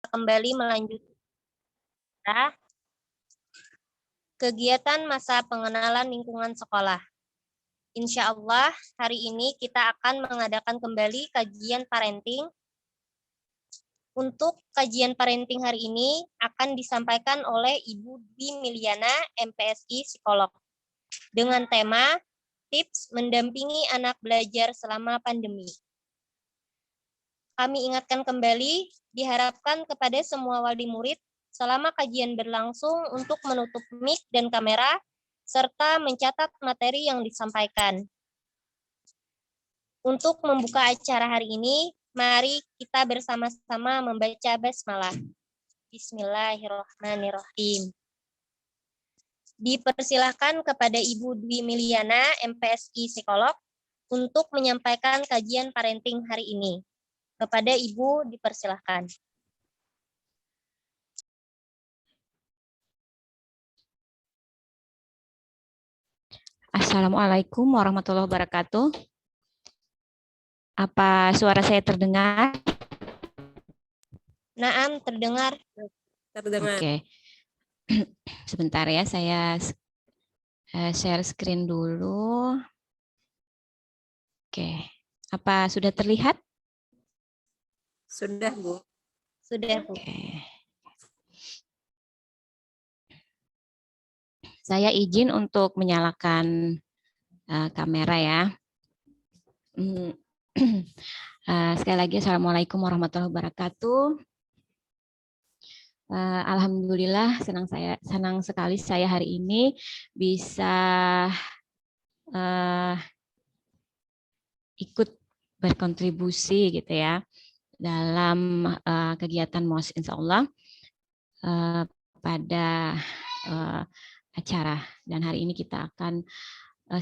kembali melanjutkan kegiatan masa pengenalan lingkungan sekolah. Insya Allah, hari ini kita akan mengadakan kembali kajian parenting. Untuk kajian parenting hari ini akan disampaikan oleh Ibu Dwi Miliana, MPSI Psikolog, dengan tema tips mendampingi anak belajar selama pandemi. Kami ingatkan kembali, diharapkan kepada semua wali murid selama kajian berlangsung untuk menutup mic dan kamera, serta mencatat materi yang disampaikan. Untuk membuka acara hari ini, mari kita bersama-sama membaca basmalah. Bismillahirrahmanirrahim. Dipersilahkan kepada Ibu Dwi Miliana, MPSI Psikolog, untuk menyampaikan kajian parenting hari ini. Kepada Ibu dipersilahkan. Assalamualaikum warahmatullahi wabarakatuh. Apa suara saya terdengar? Naam, terdengar. Oke. Sebentar ya, saya share screen dulu. Oke. Apa sudah terlihat? Sudah, Bu. Sudah, Bu. Oke. Saya izin untuk menyalakan kamera ya. Sekali lagi, Assalamualaikum warahmatullahi wabarakatuh. Alhamdulillah, senang sekali saya hari ini bisa ikut berkontribusi gitu ya dalam kegiatan MOS insya Allah pada acara, dan hari ini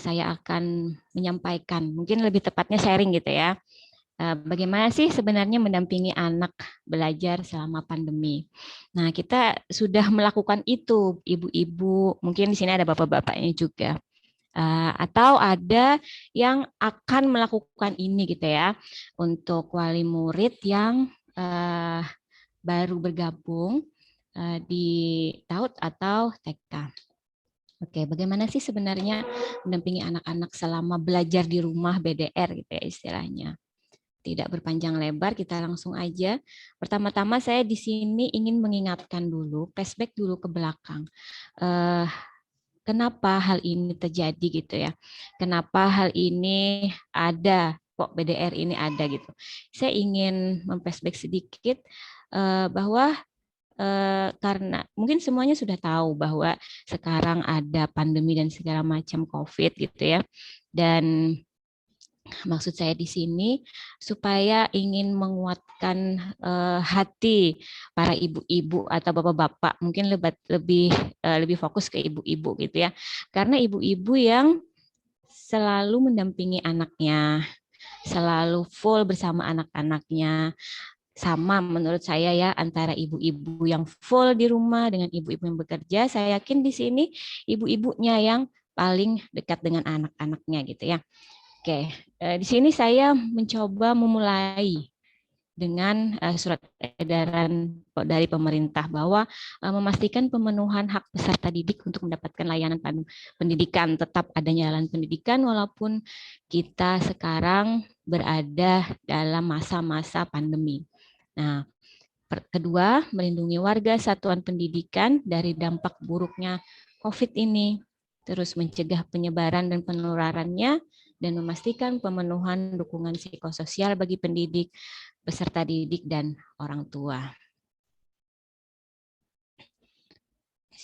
saya akan menyampaikan, mungkin lebih tepatnya sharing gitu ya, bagaimana sih sebenarnya mendampingi anak belajar selama pandemi. Nah, kita sudah melakukan itu, ibu-ibu, mungkin di sini ada bapak-bapaknya juga. Atau ada yang akan melakukan ini gitu ya, untuk wali murid yang baru bergabung di TAUD atau TK. Oke, bagaimana sih sebenarnya mendampingi anak-anak selama belajar di rumah BDR gitu ya istilahnya. Tidak berpanjang lebar, kita langsung aja. Pertama-tama saya di sini ingin mengingatkan dulu, flashback dulu ke belakang. Kenapa hal ini terjadi gitu ya? Kenapa hal ini ada? Kok BDR ini ada gitu? Saya ingin memflashback sedikit bahwa karena mungkin semuanya sudah tahu bahwa sekarang ada pandemi dan segala macam COVID gitu ya. Dan maksud saya di sini supaya ingin menguatkan hati para ibu-ibu atau bapak-bapak, mungkin lebih fokus ke ibu-ibu gitu ya, karena ibu-ibu yang selalu mendampingi anaknya, selalu full bersama anak-anaknya. Sama menurut saya ya, antara ibu-ibu yang full di rumah dengan ibu-ibu yang bekerja, saya yakin di sini ibu-ibunya yang paling dekat dengan anak-anaknya gitu ya. Oke, di sini saya mencoba memulai dengan surat edaran dari pemerintah bahwa memastikan pemenuhan hak peserta didik untuk mendapatkan layanan pendidikan, tetap adanya layanan pendidikan walaupun kita sekarang berada dalam masa-masa pandemi. Nah, kedua, melindungi warga satuan pendidikan dari dampak buruknya COVID ini, terus mencegah penyebaran dan penularannya, dan memastikan pemenuhan dukungan psikososial bagi pendidik, peserta didik, dan orang tua.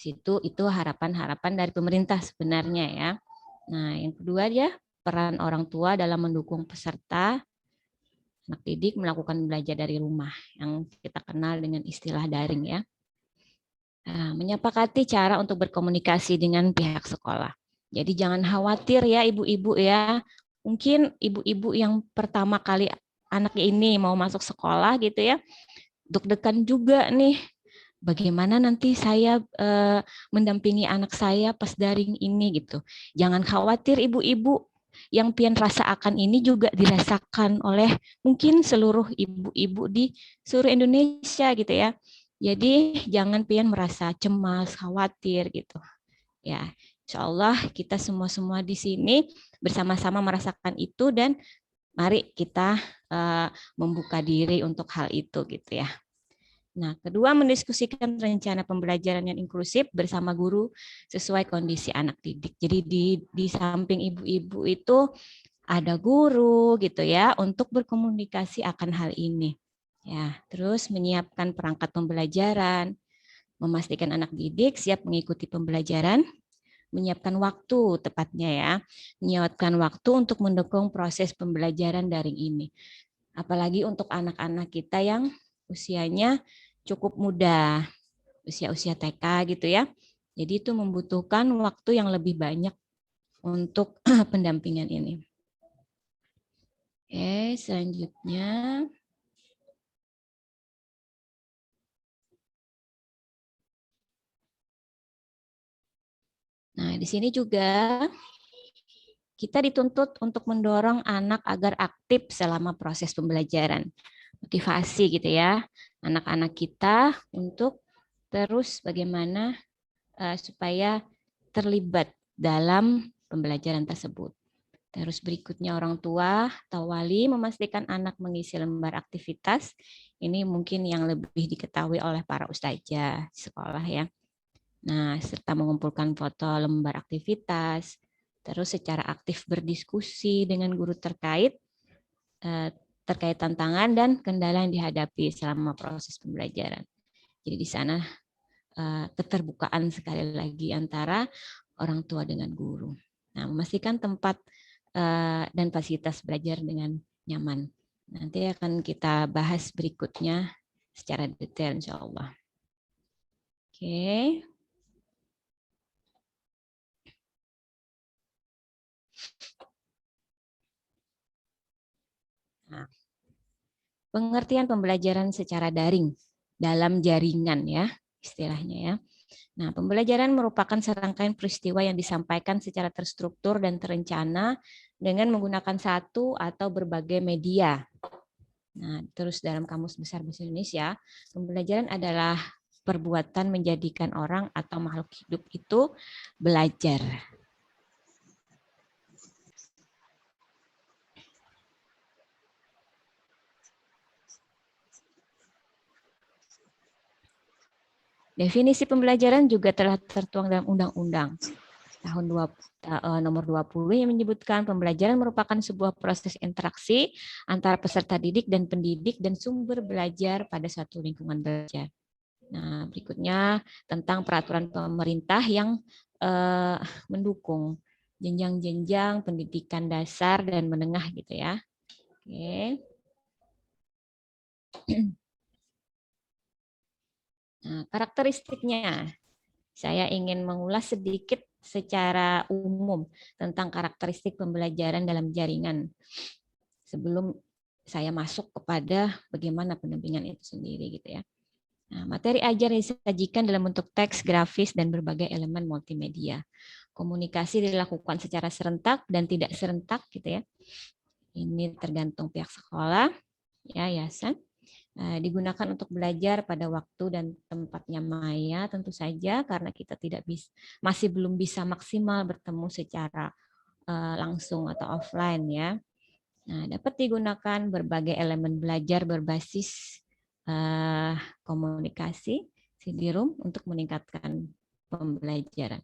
Itu harapan-harapan dari pemerintah sebenarnya ya. Nah, yang kedua ya, peran orang tua dalam mendukung peserta anak didik melakukan belajar dari rumah, yang kita kenal dengan istilah daring ya. Nah, menyepakati cara untuk berkomunikasi dengan pihak sekolah. Jadi jangan khawatir ya ibu-ibu ya. Mungkin ibu-ibu yang pertama kali anaknya ini mau masuk sekolah gitu ya, deg-degan juga nih. Bagaimana nanti saya mendampingi anak saya pas daring ini gitu. Jangan khawatir ibu-ibu. yang pian rasakan ini juga dirasakan oleh mungkin seluruh ibu-ibu di seluruh Indonesia gitu ya. Jadi jangan pian merasa cemas, khawatir gitu. Ya, insya Allah kita semua di sini bersama-sama merasakan itu dan mari kita membuka diri untuk hal itu gitu ya. Nah, kedua, mendiskusikan rencana pembelajaran yang inklusif bersama guru sesuai kondisi anak didik. Jadi di samping ibu-ibu itu ada guru gitu ya untuk berkomunikasi akan hal ini. Ya, terus menyiapkan perangkat pembelajaran, memastikan anak didik siap mengikuti pembelajaran, menyiapkan waktu tepatnya ya, menyiapkan waktu untuk mendukung proses pembelajaran daring ini. Apalagi untuk anak-anak kita yang usianya cukup muda, usia-usia TK gitu ya. Jadi itu membutuhkan waktu yang lebih banyak untuk pendampingan ini. Oke, selanjutnya. Nah, di sini juga kita dituntut untuk mendorong anak agar aktif selama proses pembelajaran. Motivasi gitu ya, anak-anak kita untuk terus bagaimana supaya terlibat dalam pembelajaran tersebut. Terus berikutnya orang tua atau wali memastikan anak mengisi lembar aktivitas. Ini mungkin yang lebih diketahui oleh para ustazah di sekolah ya. Nah, serta mengumpulkan foto lembar aktivitas, terus secara aktif berdiskusi dengan guru terkait tantangan dan kendala yang dihadapi selama proses pembelajaran. Jadi di sana keterbukaan sekali lagi antara orang tua dengan guru. Nah, memastikan tempat dan fasilitas belajar dengan nyaman. Nanti akan kita bahas berikutnya secara detail insya Allah. Oke. Nah, pengertian pembelajaran secara daring dalam jaringan ya, istilahnya ya. Nah, pembelajaran merupakan serangkaian peristiwa yang disampaikan secara terstruktur dan terencana dengan menggunakan satu atau berbagai media. Nah, terus dalam Kamus Besar Bahasa Indonesia, pembelajaran adalah perbuatan menjadikan orang atau makhluk hidup itu belajar. Definisi pembelajaran juga telah tertuang dalam Undang-Undang tahun nomor 20 yang menyebutkan pembelajaran merupakan sebuah proses interaksi antara peserta didik dan pendidik dan sumber belajar pada suatu lingkungan belajar. Nah, berikutnya tentang peraturan pemerintah yang mendukung jenjang-jenjang pendidikan dasar dan menengah gitu ya. Oke. Nah, karakteristiknya. Saya ingin mengulas sedikit secara umum tentang karakteristik pembelajaran dalam jaringan sebelum saya masuk kepada bagaimana pendampingan itu sendiri gitu ya. Nah, materi ajar disajikan dalam bentuk teks, grafis, dan berbagai elemen multimedia. Komunikasi dilakukan secara serentak dan tidak serentak gitu ya. Ini tergantung pihak sekolah, yayasan. Digunakan untuk belajar pada waktu dan tempatnya maya tentu saja karena kita masih belum bisa maksimal bertemu secara langsung atau offline ya. Nah, dapat digunakan berbagai elemen belajar berbasis komunikasi CD-ROM untuk meningkatkan pembelajaran.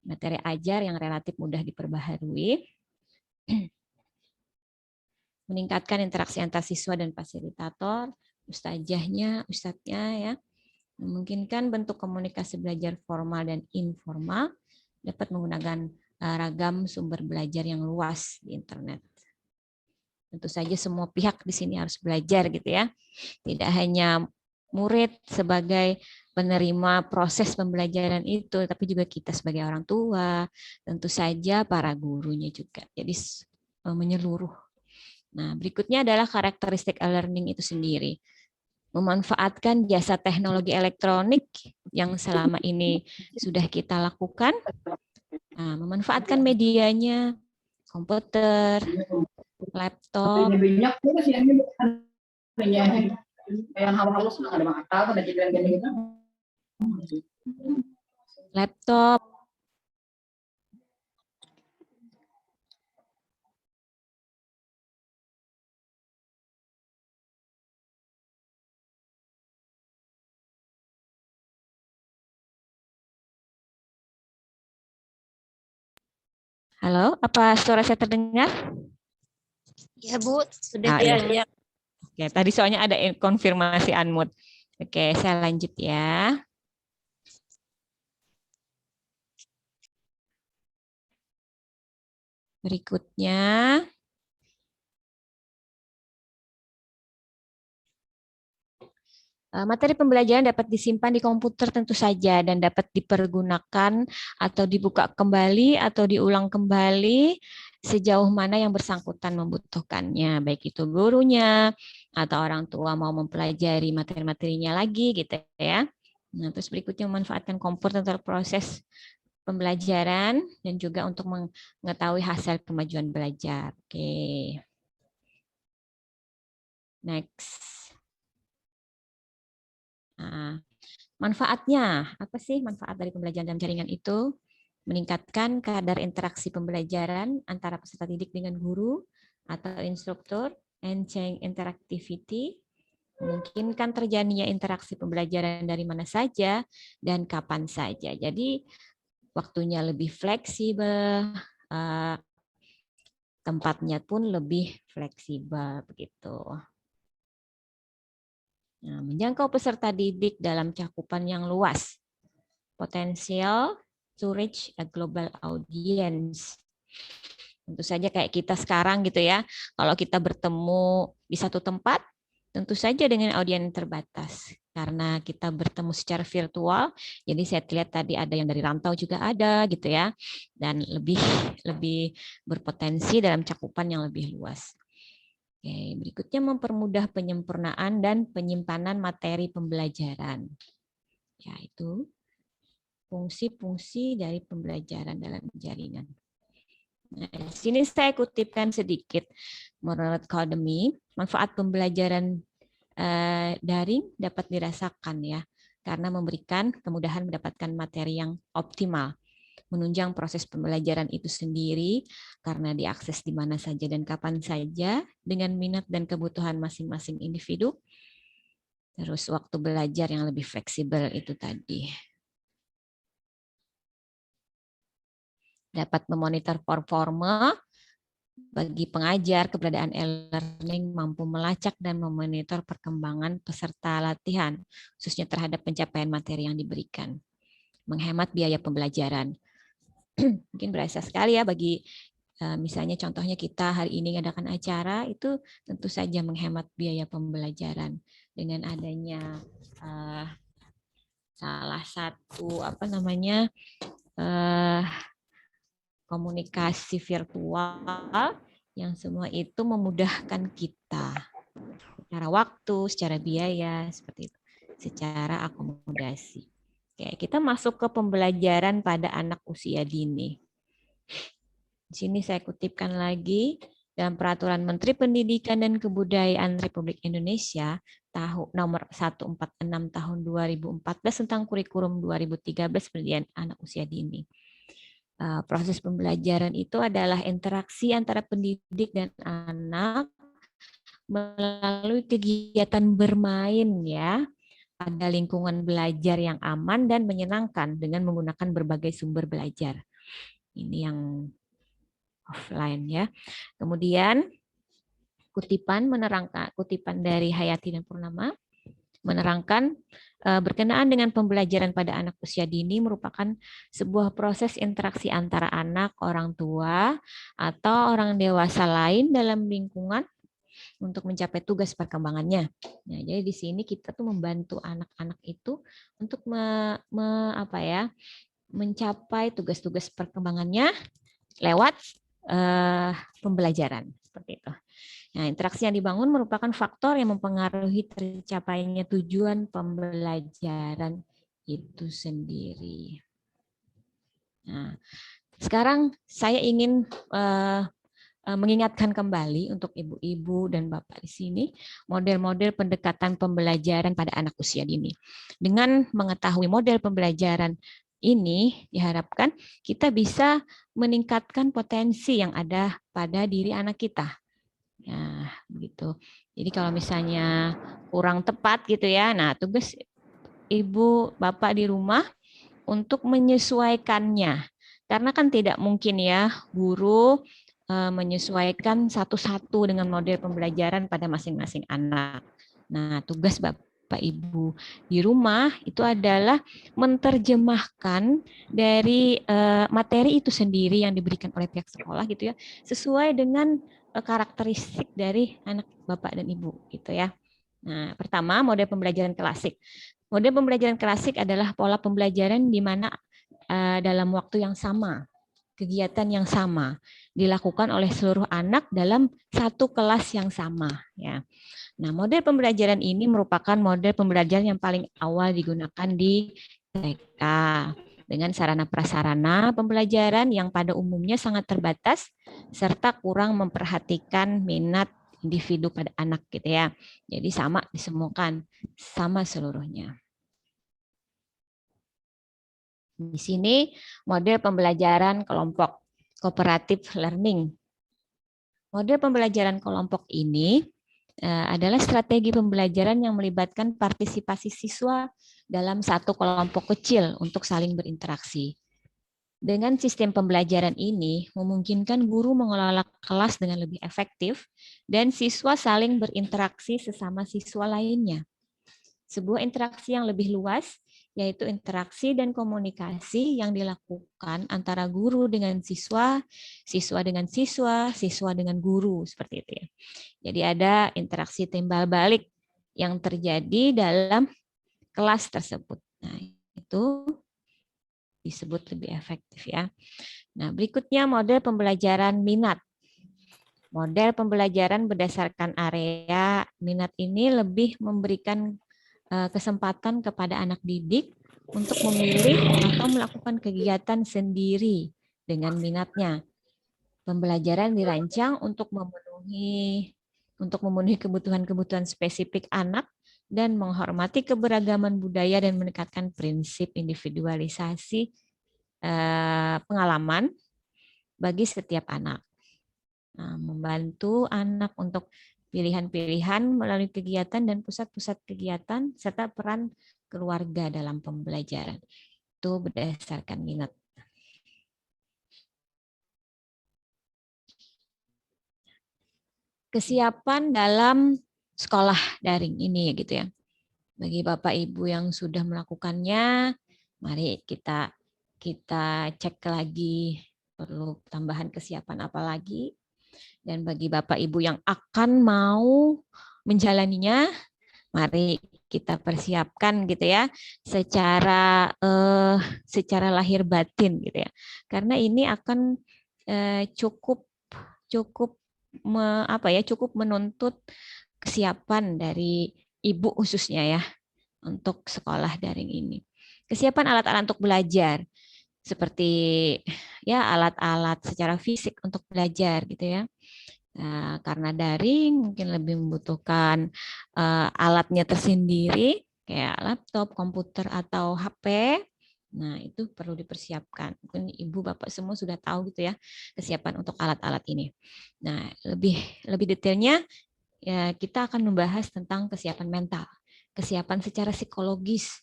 Materi ajar yang relatif mudah diperbaharui, meningkatkan interaksi antar siswa dan fasilitator, ustadznya ya, memungkinkan bentuk komunikasi belajar formal dan informal, dapat menggunakan ragam sumber belajar yang luas di internet. Tentu saja semua pihak di sini harus belajar gitu ya, tidak hanya murid sebagai penerima proses pembelajaran itu, tapi juga kita sebagai orang tua, tentu saja para gurunya juga. Jadi menyeluruh. Nah, berikutnya adalah karakteristik e-learning itu sendiri. Memanfaatkan jasa teknologi elektronik yang selama ini sudah kita lakukan. Nah, memanfaatkan medianya, komputer, laptop. Minyak itu sih minyak yang halus-halus ada mata ada jiran gitu. Laptop, halo, apa suara saya terdengar? Ya Bu, sudah Ya. terdengar. Oke, tadi soalnya ada konfirmasi unmute. Oke, saya lanjut ya. Berikutnya, materi pembelajaran dapat disimpan di komputer tentu saja dan dapat dipergunakan atau dibuka kembali atau diulang kembali sejauh mana yang bersangkutan membutuhkannya, baik itu gurunya atau orang tua mau mempelajari materi-materinya lagi gitu ya. Nah, terus berikutnya memanfaatkan komputer untuk proses pembelajaran dan juga untuk mengetahui hasil kemajuan belajar. Oke. Next. Nah, manfaatnya, apa sih manfaat dari pembelajaran dalam jaringan itu? Meningkatkan kadar interaksi pembelajaran antara peserta didik dengan guru atau instruktur, enhancing interactivity, memungkinkan terjadinya interaksi pembelajaran dari mana saja dan kapan saja. Jadi waktunya lebih fleksibel, tempatnya pun lebih fleksibel begitu. Nah, menjangkau peserta didik dalam cakupan yang luas. Potensial to reach a global audience. Tentu saja kayak kita sekarang gitu ya. Kalau kita bertemu di satu tempat, tentu saja dengan audiens terbatas. Karena kita bertemu secara virtual, jadi saya lihat tadi ada yang dari rantau juga ada gitu ya. Dan lebih berpotensi dalam cakupan yang lebih luas. Oke, berikutnya mempermudah penyempurnaan dan penyimpanan materi pembelajaran. Yaitu fungsi-fungsi dari pembelajaran dalam jaringan. Nah, di sini saya kutipkan sedikit menurut Codemy, manfaat pembelajaran daring dapat dirasakan ya, karena memberikan kemudahan mendapatkan materi yang optimal. Menunjang proses pembelajaran itu sendiri karena diakses di mana saja dan kapan saja dengan minat dan kebutuhan masing-masing individu. Terus waktu belajar yang lebih fleksibel itu tadi. Dapat memonitor performa bagi pengajar, keberadaan e-learning mampu melacak dan memonitor perkembangan peserta latihan, khususnya terhadap pencapaian materi yang diberikan. Menghemat biaya pembelajaran. Mungkin berasa sekali ya bagi misalnya contohnya kita hari ini mengadakan acara, itu tentu saja menghemat biaya pembelajaran dengan adanya salah satu komunikasi virtual yang semua itu memudahkan kita secara waktu, secara biaya, seperti itu, secara akomodasi. Oke, kita masuk ke pembelajaran pada anak usia dini. Di sini saya kutipkan lagi dalam Peraturan Menteri Pendidikan dan Kebudayaan Republik Indonesia nomor 146 tahun 2014 tentang kurikulum 2013 pendidikan anak usia dini. Proses pembelajaran itu adalah interaksi antara pendidik dan anak melalui kegiatan bermain ya pada lingkungan belajar yang aman dan menyenangkan dengan menggunakan berbagai sumber belajar. Ini yang offline ya. Kemudian kutipan dari Hayati dan Purnama menerangkan berkenaan dengan pembelajaran pada anak usia dini merupakan sebuah proses interaksi antara anak, orang tua, atau orang dewasa lain dalam lingkungan untuk mencapai tugas perkembangannya. Nah, jadi di sini kita tuh membantu anak-anak itu untuk mencapai tugas-tugas perkembangannya lewat pembelajaran seperti itu. Nah, interaksi yang dibangun merupakan faktor yang mempengaruhi tercapainya tujuan pembelajaran itu sendiri. Nah, sekarang saya ingin mengingatkan kembali untuk ibu-ibu dan bapak di sini model-model pendekatan pembelajaran pada anak usia dini. Dengan mengetahui model pembelajaran ini, diharapkan kita bisa meningkatkan potensi yang ada pada diri anak kita. Ya, begitu. Jadi kalau misalnya kurang tepat gitu ya, nah tugas ibu bapak di rumah untuk menyesuaikannya. Karena kan tidak mungkin ya guru menyesuaikan satu-satu dengan model pembelajaran pada masing-masing anak. Nah, tugas Bapak Ibu di rumah itu adalah menerjemahkan dari materi itu sendiri yang diberikan oleh pihak sekolah gitu ya, sesuai dengan karakteristik dari anak Bapak dan Ibu gitu ya. Nah, pertama model pembelajaran klasik. Model pembelajaran klasik adalah pola pembelajaran di mana dalam waktu yang sama, kegiatan yang sama dilakukan oleh seluruh anak dalam satu kelas yang sama. Ya. Nah, model pembelajaran ini merupakan model pembelajaran yang paling awal digunakan di TK dengan sarana prasarana pembelajaran yang pada umumnya sangat terbatas serta kurang memperhatikan minat individu pada anak gitu ya. Jadi sama disemukan, sama seluruhnya. Di sini model pembelajaran kelompok, cooperative learning. Model pembelajaran kelompok ini adalah strategi pembelajaran yang melibatkan partisipasi siswa dalam satu kelompok kecil untuk saling berinteraksi. Dengan sistem pembelajaran ini memungkinkan guru mengelola kelas dengan lebih efektif dan siswa saling berinteraksi sesama siswa lainnya. Sebuah interaksi yang lebih luas yaitu interaksi dan komunikasi yang dilakukan antara guru dengan siswa, siswa dengan siswa, siswa dengan guru, seperti itu ya. Jadi ada interaksi timbal balik yang terjadi dalam kelas tersebut. Nah, itu disebut lebih efektif ya. Nah, berikutnya model pembelajaran minat. Model pembelajaran berdasarkan area minat ini lebih memberikan kesempatan kepada anak didik untuk memilih atau melakukan kegiatan sendiri dengan minatnya. Pembelajaran dirancang untuk memenuhi kebutuhan-kebutuhan spesifik anak dan menghormati keberagaman budaya dan meningkatkan prinsip individualisasi pengalaman bagi setiap anak. Nah, membantu anak untuk pilihan-pilihan melalui kegiatan dan pusat-pusat kegiatan serta peran keluarga dalam pembelajaran. Itu berdasarkan minat. Kesiapan dalam sekolah daring ini gitu ya. Bagi Bapak Ibu yang sudah melakukannya, mari kita cek lagi perlu tambahan kesiapan apa lagi. Dan bagi Bapak Ibu yang akan mau menjalaninya, mari kita persiapkan gitu ya secara lahir batin gitu ya. Karena ini akan cukup menuntut kesiapan dari ibu khususnya ya untuk sekolah daring ini. Kesiapan alat-alat untuk belajar seperti ya alat-alat secara fisik untuk belajar gitu ya. Nah, karena daring mungkin lebih membutuhkan alatnya tersendiri kayak laptop, komputer atau HP. Nah, itu perlu dipersiapkan. Mungkin Ibu Bapak semua sudah tahu gitu ya kesiapan untuk alat-alat ini. Nah, lebih detailnya ya kita akan membahas tentang kesiapan mental, kesiapan secara psikologis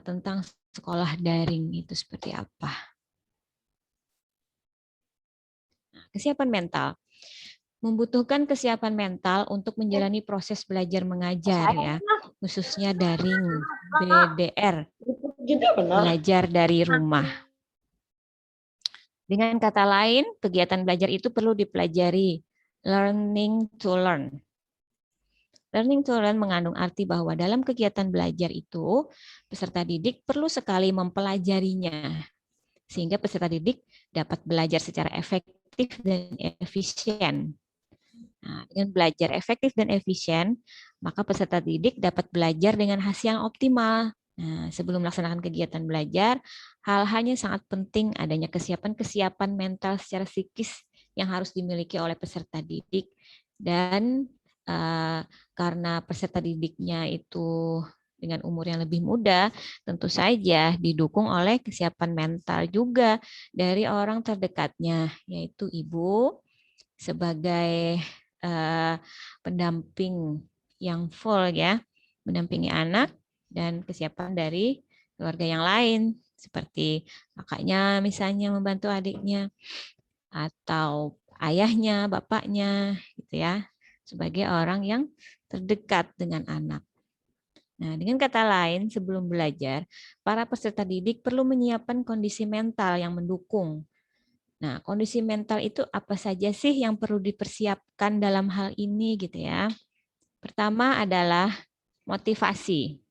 tentang sekolah daring itu seperti apa. Nah, kesiapan mental membutuhkan kesiapan mental untuk menjalani proses belajar mengajar ya, khususnya daring BDR, belajar dari rumah. Dengan kata lain, kegiatan belajar itu perlu dipelajari, learning to learn. Learning to learn mengandung arti bahwa dalam kegiatan belajar itu, peserta didik perlu sekali mempelajarinya, sehingga peserta didik dapat belajar secara efektif dan efisien. Nah, dengan belajar efektif dan efisien, maka peserta didik dapat belajar dengan hasil yang optimal. Nah, sebelum melaksanakan kegiatan belajar, hal-hal yang sangat penting adanya kesiapan mental secara psikis yang harus dimiliki oleh peserta didik. Dan karena peserta didiknya itu dengan umur yang lebih muda, tentu saja didukung oleh kesiapan mental juga dari orang terdekatnya, yaitu ibu sebagai pendamping yang full ya, mendampingi anak, dan kesiapan dari keluarga yang lain seperti kakaknya misalnya membantu adiknya atau ayahnya, bapaknya gitu ya, sebagai orang yang terdekat dengan anak. Nah, dengan kata lain, sebelum belajar, para peserta didik perlu menyiapkan kondisi mental yang mendukung. Nah, kondisi mental itu apa saja sih yang perlu dipersiapkan dalam hal ini gitu ya. Pertama adalah motivasi.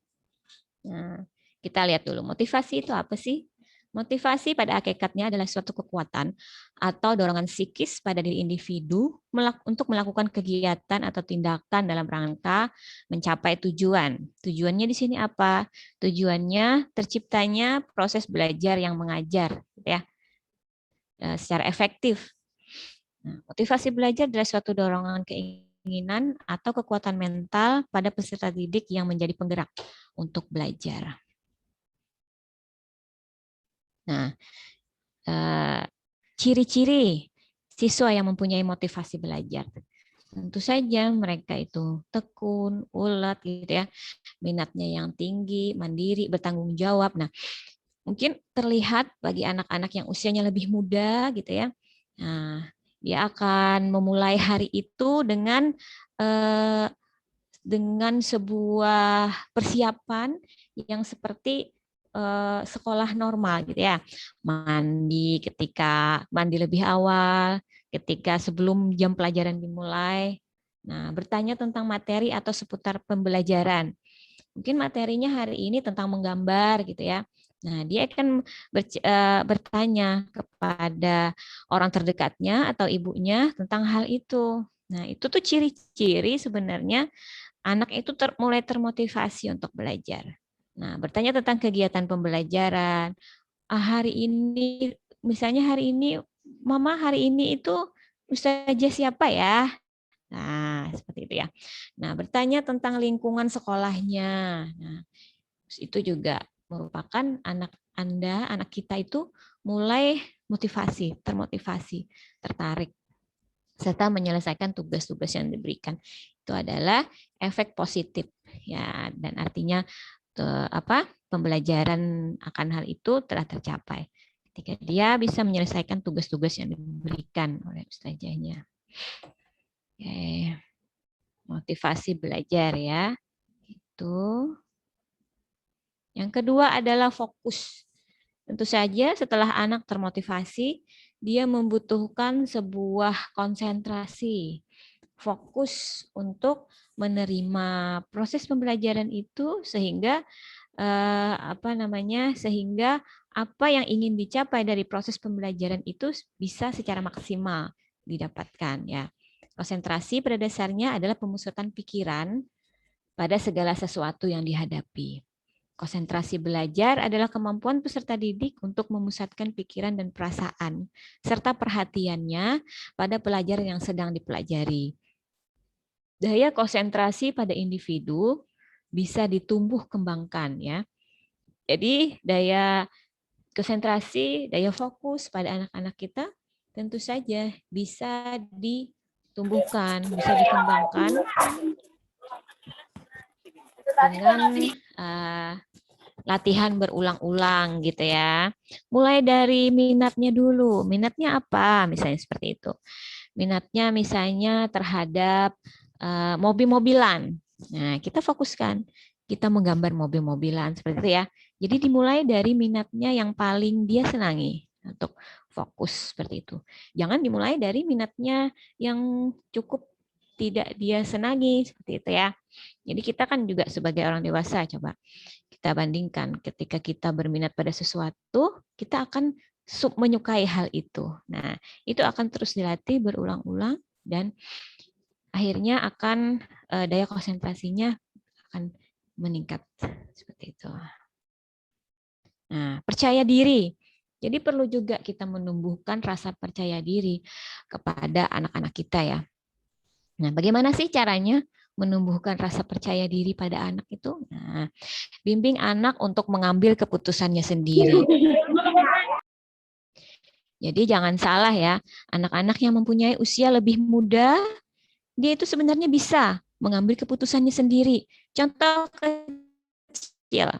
Nah, kita lihat dulu, motivasi itu apa sih? Motivasi pada hakikatnya adalah suatu kekuatan atau dorongan psikis pada diri individu untuk melakukan kegiatan atau tindakan dalam rangka mencapai tujuan. Tujuannya di sini apa? Tujuannya terciptanya proses belajar yang mengajar, ya, secara efektif. Nah, motivasi belajar adalah suatu dorongan keinginan atau kekuatan mental pada peserta didik yang menjadi penggerak untuk belajar. Nah, ciri-ciri siswa yang mempunyai motivasi belajar. Tentu saja mereka itu tekun, ulet gitu ya, minatnya yang tinggi, mandiri, bertanggung jawab. Nah, mungkin terlihat bagi anak-anak yang usianya lebih muda gitu ya. Nah, dia akan memulai hari itu dengan sebuah persiapan yang seperti sekolah normal gitu ya. Mandi lebih awal, ketika sebelum jam pelajaran dimulai. Nah, bertanya tentang materi atau seputar pembelajaran. Mungkin materinya hari ini tentang menggambar gitu ya. Nah, dia akan bertanya kepada orang terdekatnya atau ibunya tentang hal itu. Nah, itu tuh ciri-ciri sebenarnya anak itu mulai termotivasi untuk belajar. Nah, bertanya tentang kegiatan pembelajaran. Hari ini, misalnya hari ini, Mama hari ini itu ustazah siapa ya? Nah, seperti itu ya. Nah, bertanya tentang lingkungan sekolahnya. Nah, itu juga merupakan anak Anda, anak kita itu mulai motivasi, termotivasi, tertarik, serta menyelesaikan tugas-tugas yang diberikan. Itu adalah efek positif ya, dan artinya pembelajaran akan hal itu telah tercapai ketika dia bisa menyelesaikan tugas-tugas yang diberikan oleh ustazahnya. Oke. Motivasi belajar ya. Itu. Yang kedua adalah fokus. Tentu saja setelah anak termotivasi, dia membutuhkan sebuah konsentrasi, fokus untuk menerima proses pembelajaran itu sehingga sehingga apa yang ingin dicapai dari proses pembelajaran itu bisa secara maksimal didapatkan ya. Konsentrasi pada dasarnya adalah pemusatan pikiran pada segala sesuatu yang dihadapi. Konsentrasi belajar adalah kemampuan peserta didik untuk memusatkan pikiran dan perasaan serta perhatiannya pada pelajaran yang sedang dipelajari. Daya konsentrasi pada individu bisa ditumbuh kembangkan ya. Jadi daya konsentrasi, daya fokus pada anak-anak kita tentu saja bisa ditumbuhkan, bisa dikembangkan dengan latihan berulang-ulang gitu ya. Mulai dari minatnya dulu. Minatnya apa? Misalnya seperti itu. Minatnya misalnya terhadap mobil-mobilan. Nah, kita fokuskan. Kita menggambar mobil-mobilan seperti itu ya. Jadi dimulai dari minatnya yang paling dia senangi untuk fokus seperti itu. Jangan dimulai dari minatnya yang cukup tidak dia senangi seperti itu ya. Jadi kita kan juga sebagai orang dewasa coba kita bandingkan ketika kita berminat pada sesuatu, kita akan menyukai hal itu. Nah, itu akan terus dilatih berulang-ulang dan akhirnya akan daya konsentrasinya akan meningkat seperti itu. Nah, percaya diri. Jadi perlu juga kita menumbuhkan rasa percaya diri kepada anak-anak kita ya. Nah, bagaimana sih caranya menumbuhkan rasa percaya diri pada anak itu? Nah, bimbing anak untuk mengambil keputusannya sendiri. Jadi jangan salah ya, anak-anak yang mempunyai usia lebih muda, dia itu sebenarnya bisa mengambil keputusannya sendiri. Contoh kecil,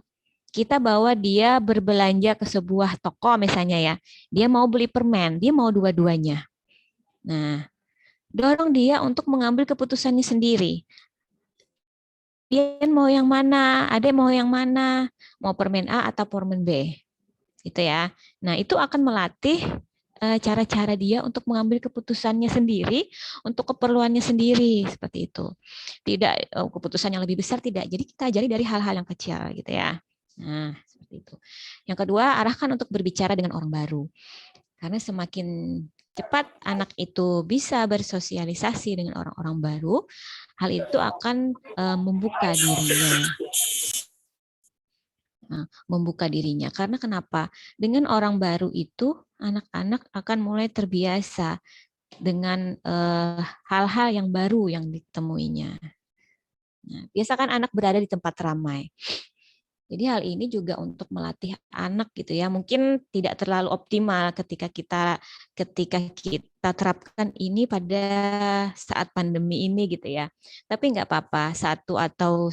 kita bawa dia berbelanja ke sebuah toko misalnya ya, dia mau beli permen, dia mau dua-duanya. Nah, dorong dia untuk mengambil keputusannya sendiri. Dia mau yang mana, adek mau yang mana, mau permen A atau permen B, gitu ya. Nah, itu akan melatih cara-cara dia untuk mengambil keputusannya sendiri untuk keperluannya sendiri seperti itu. Tidak keputusan yang lebih besar tidak. Jadi kita ajari dari hal-hal yang kecil gitu ya. Nah, seperti itu. Yang kedua, arahkan untuk berbicara dengan orang baru. Karena semakin cepat anak itu bisa bersosialisasi dengan orang-orang baru, hal itu akan membuka dirinya. Nah, membuka dirinya. Karena kenapa? Dengan orang baru itu, anak-anak akan mulai terbiasa dengan hal-hal yang baru yang ditemuinya. Nah, biasakan anak berada di tempat ramai. Jadi hal ini juga untuk melatih anak gitu ya. Mungkin tidak terlalu optimal ketika kita terapkan ini pada saat pandemi ini gitu ya. Tapi nggak apa-apa, satu atau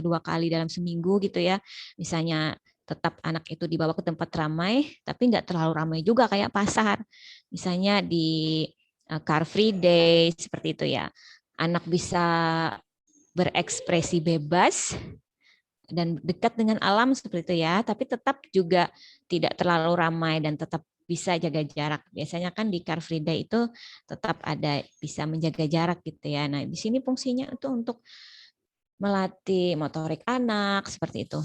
dua kali dalam seminggu gitu ya. Misalnya tetap anak itu dibawa ke tempat ramai, tapi nggak terlalu ramai juga kayak pasar. Misalnya di Car Free Day seperti itu ya. Anak bisa berekspresi bebas dan dekat dengan alam seperti itu ya, tapi tetap juga tidak terlalu ramai dan tetap bisa jaga jarak. Biasanya kan di Car Free Day itu tetap ada bisa menjaga jarak gitu ya. Nah, di sini fungsinya itu untuk melatih motorik anak seperti itu.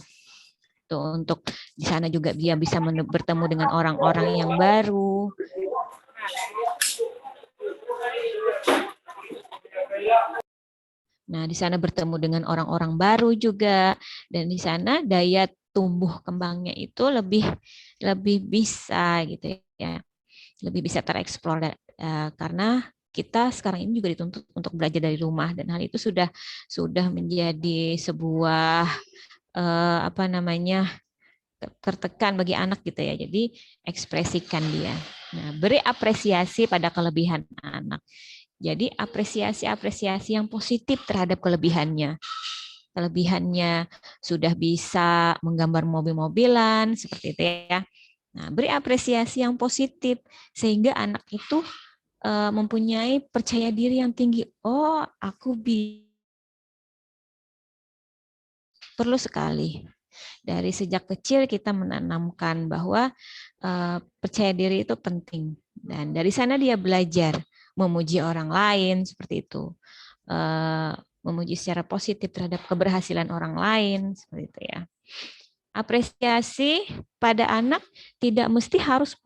Tuh, untuk di sana juga dia bisa bertemu dengan orang-orang yang baru. Nah, di sana bertemu dengan orang-orang baru juga, dan di sana daya tumbuh kembangnya itu lebih bisa gitu ya, lebih bisa tereksplor karena kita sekarang ini juga dituntut untuk belajar dari rumah, dan hal itu sudah menjadi sebuah apa namanya tertekan bagi anak gitu ya. Jadi ekspresikan dia. Nah, beri apresiasi pada kelebihan anak. Jadi apresiasi yang positif terhadap kelebihannya. Kelebihannya sudah bisa menggambar mobil-mobilan seperti itu ya. Nah, beri apresiasi yang positif sehingga anak itu mempunyai percaya diri yang tinggi. Oh, aku perlu sekali. Dari sejak kecil kita menanamkan bahwa percaya diri itu penting, dan dari sana dia belajar memuji orang lain seperti itu, memuji secara positif terhadap keberhasilan orang lain seperti itu ya. Apresiasi pada anak tidak mesti harus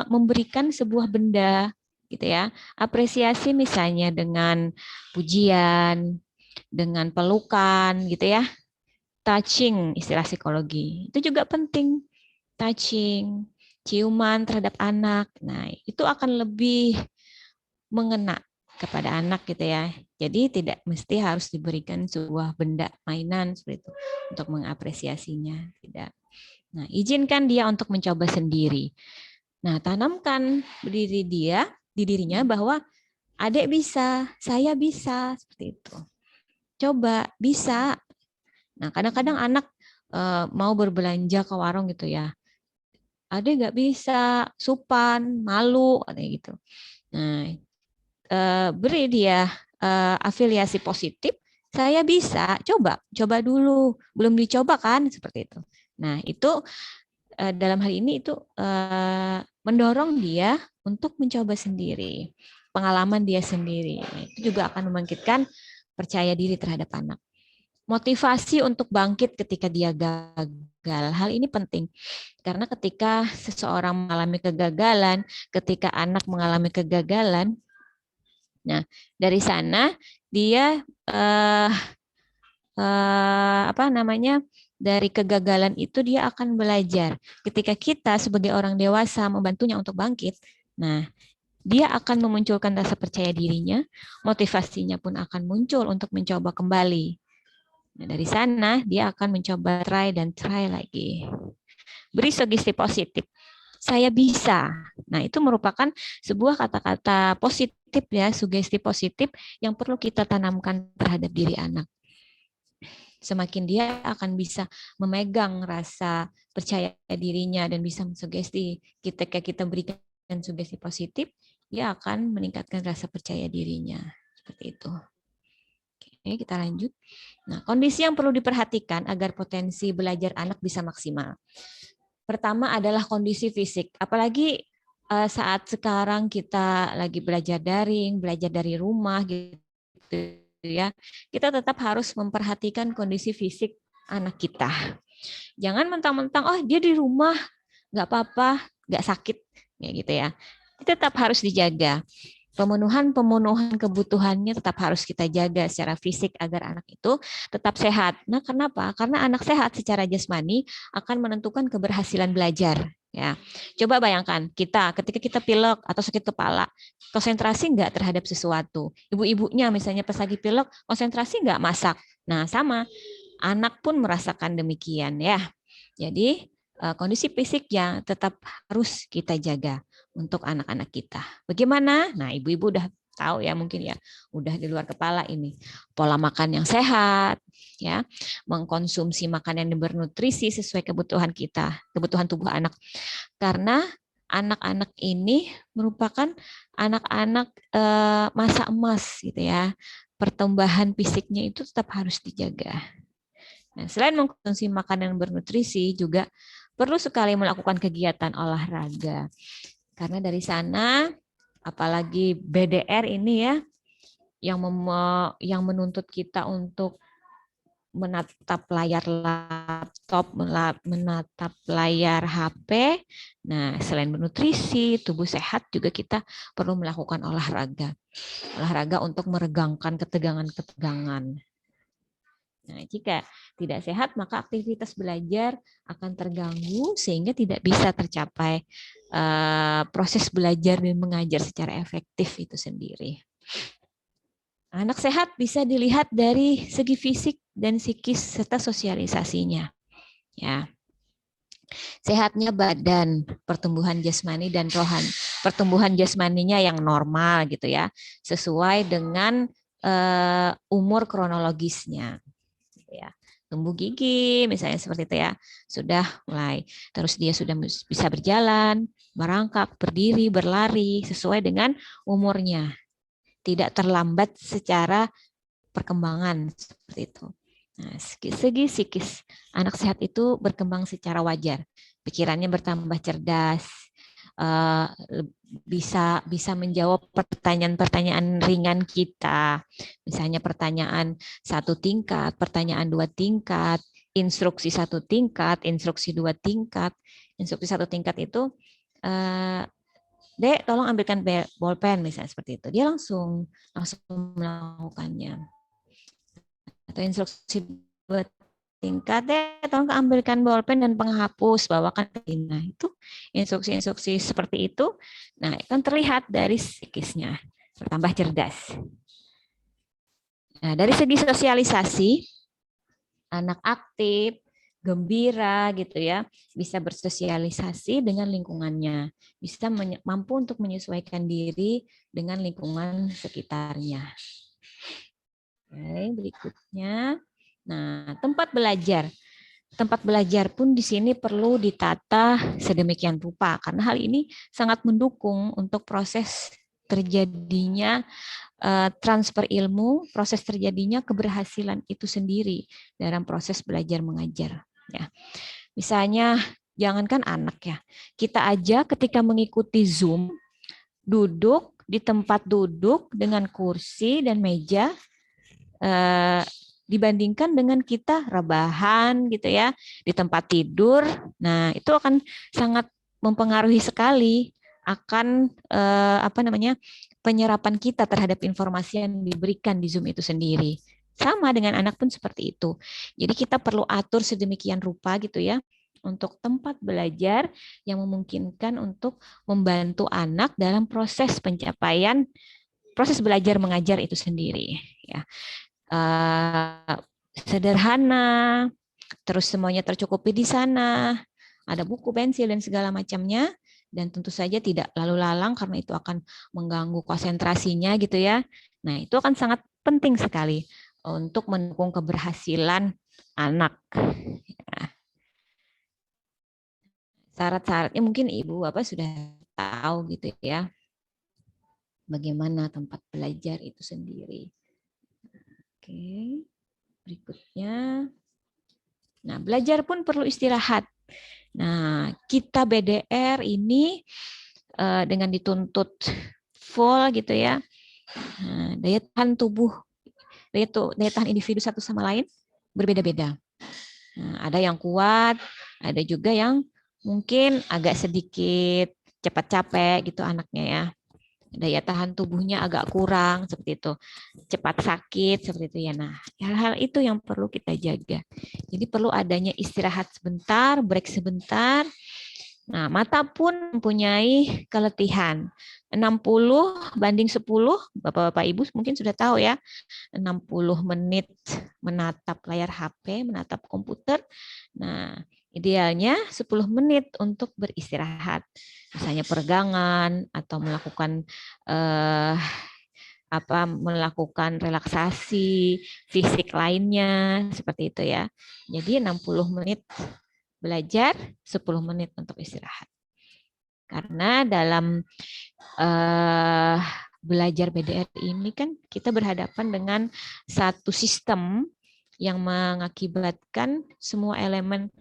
memberikan sebuah benda gitu ya. Apresiasi misalnya dengan pujian, dengan pelukan gitu ya. Touching istilah psikologi itu juga penting. Touching, ciuman terhadap anak. Nah, itu akan lebih mengena kepada anak gitu ya. Jadi tidak mesti harus diberikan sebuah benda mainan seperti itu untuk mengapresiasinya, tidak. Nah, izinkan dia untuk mencoba sendiri. Nah, tanamkan di dirinya bahwa adik bisa, saya bisa, seperti itu. Coba, bisa. Nah, kadang-kadang anak mau berbelanja ke warung gitu ya. Adik nggak bisa, supan, malu, katanya gitu. Nah, beri dia afiliasi positif, saya bisa, coba dulu, belum dicoba kan, seperti itu. Nah, itu dalam hal ini itu mendorong dia untuk mencoba sendiri, pengalaman dia sendiri. Nah, itu juga akan membangkitkan percaya diri terhadap anak. Motivasi untuk bangkit ketika dia gagal, hal ini penting. Karena ketika seseorang mengalami kegagalan, ketika anak mengalami kegagalan, nah, dari sana dia dari kegagalan itu dia akan belajar. Ketika kita sebagai orang dewasa membantunya untuk bangkit, nah dia akan memunculkan rasa percaya dirinya, motivasinya pun akan muncul untuk mencoba kembali. Nah, dari sana dia akan mencoba try dan try lagi. Beri sugesti positif. Saya bisa. Nah, itu merupakan sebuah kata-kata positif ya, sugesti positif yang perlu kita tanamkan terhadap diri anak. Semakin dia akan bisa memegang rasa percaya dirinya dan bisa mensugesti, ketika kita berikan sugesti positif, dia akan meningkatkan rasa percaya dirinya. Seperti itu. Oke, kita lanjut. Nah, kondisi yang perlu diperhatikan agar potensi belajar anak bisa maksimal. Pertama adalah kondisi fisik. Apalagi saat sekarang kita lagi belajar daring, belajar dari rumah gitu ya. Kita tetap harus memperhatikan kondisi fisik anak kita. Jangan mentang-mentang oh dia di rumah nggak apa-apa, nggak sakit ya gitu ya. Tetap harus dijaga. Pemenuhan kebutuhannya tetap harus kita jaga secara fisik agar anak itu tetap sehat. Nah, kenapa? Karena anak sehat secara jasmani akan menentukan keberhasilan belajar. Ya, coba bayangkan kita ketika kita pilek atau sakit kepala, konsentrasi nggak terhadap sesuatu. Ibu-ibunya misalnya pas lagi pilek, konsentrasi nggak masak. Nah, sama anak pun merasakan demikian ya. Jadi kondisi fisik yang tetap harus kita jaga untuk anak-anak kita. Bagaimana? Nah, ibu-ibu udah tahu ya mungkin ya, udah di luar kepala ini. Pola makan yang sehat, ya, mengkonsumsi makanan yang bernutrisi sesuai kebutuhan kita, kebutuhan tubuh anak. Karena anak-anak ini merupakan anak-anak masa emas gitu ya. Pertumbuhan fisiknya itu tetap harus dijaga. Nah, selain mengkonsumsi makanan yang bernutrisi, juga perlu sekali melakukan kegiatan olahraga. Karena dari sana, apalagi BDR ini ya, yang menuntut kita untuk menatap layar laptop, menatap layar HP. Nah, selain bernutrisi, tubuh sehat juga kita perlu melakukan olahraga. Olahraga untuk meregangkan ketegangan-ketegangan. Nah, jika tidak sehat, maka aktivitas belajar akan terganggu sehingga tidak bisa tercapai proses belajar dan mengajar secara efektif itu sendiri. Anak sehat bisa dilihat dari segi fisik dan psikis serta sosialisasinya. Ya. Sehatnya badan, pertumbuhan jasmani dan rohani. Pertumbuhan jasmaninya yang normal gitu ya, sesuai dengan umur kronologisnya. Ya, tumbuh gigi misalnya seperti itu ya, sudah mulai, terus dia sudah bisa berjalan, merangkak, berdiri, berlari sesuai dengan umurnya, tidak terlambat secara perkembangan seperti itu. Nah, segi psikis anak sehat itu berkembang secara wajar, pikirannya bertambah cerdas, bisa menjawab pertanyaan-pertanyaan ringan kita, misalnya pertanyaan 1 tingkat, pertanyaan 2 tingkat, instruksi 1 tingkat, instruksi 2 tingkat. Instruksi 1 tingkat itu, Dek, tolong ambilkan bolpen misalnya seperti itu. Dia langsung melakukannya. Atau instruksi 2 tingkat, tolong ambilkan bolpen dan penghapus, bawakan ke sini. Nah, itu instruksi-instruksi seperti itu, nah akan terlihat dari psikisnya, bertambah cerdas. Nah, dari segi sosialisasi, anak aktif, gembira gitu ya, bisa bersosialisasi dengan lingkungannya, bisa mampu untuk menyesuaikan diri dengan lingkungan sekitarnya. Oke, berikutnya. Nah, tempat belajar. Tempat belajar pun di sini perlu ditata sedemikian rupa karena hal ini sangat mendukung untuk proses terjadinya transfer ilmu, proses terjadinya keberhasilan itu sendiri dalam proses belajar mengajar. Ya. Misalnya, jangankan anak ya, kita aja ketika mengikuti Zoom, duduk di tempat duduk dengan kursi dan meja, dibandingkan dengan kita rebahan gitu ya di tempat tidur, nah itu akan sangat mempengaruhi sekali akan penyerapan kita terhadap informasi yang diberikan di Zoom itu sendiri. Sama dengan anak pun seperti itu. Jadi kita perlu atur sedemikian rupa gitu ya untuk tempat belajar yang memungkinkan untuk membantu anak dalam proses pencapaian proses belajar mengajar itu sendiri ya. Sederhana, terus semuanya tercukupi di sana, ada buku, pensil dan segala macamnya, dan tentu saja tidak lalu lalang karena itu akan mengganggu konsentrasinya gitu ya. Nah, itu akan sangat penting sekali untuk mendukung keberhasilan anak. Syarat-syaratnya mungkin Ibu Bapak sudah tahu gitu ya. Bagaimana tempat belajar itu sendiri. Oke, berikutnya. Nah, belajar pun perlu istirahat. Nah, kita BDR ini dengan dituntut full gitu ya. Nah, daya tahan tubuh, daya tahan individu satu sama lain berbeda-beda. Nah, ada yang kuat, ada juga yang mungkin agak sedikit cepat capek gitu anaknya ya. Daya tahan tubuhnya agak kurang seperti itu, cepat sakit seperti itu ya. Nah, hal-hal itu yang perlu kita jaga. Jadi perlu adanya istirahat sebentar, break sebentar. Nah, mata pun mempunyai keletihan. 60/10, Bapak-bapak Ibu mungkin sudah tahu ya. 60 menit menatap layar HP, menatap komputer. Nah, idealnya 10 menit untuk beristirahat. Misalnya peregangan atau melakukan melakukan relaksasi fisik lainnya seperti itu ya. Jadi 60 menit belajar, 10 menit untuk istirahat. Karena dalam belajar BDR ini kan kita berhadapan dengan satu sistem yang mengakibatkan semua elemen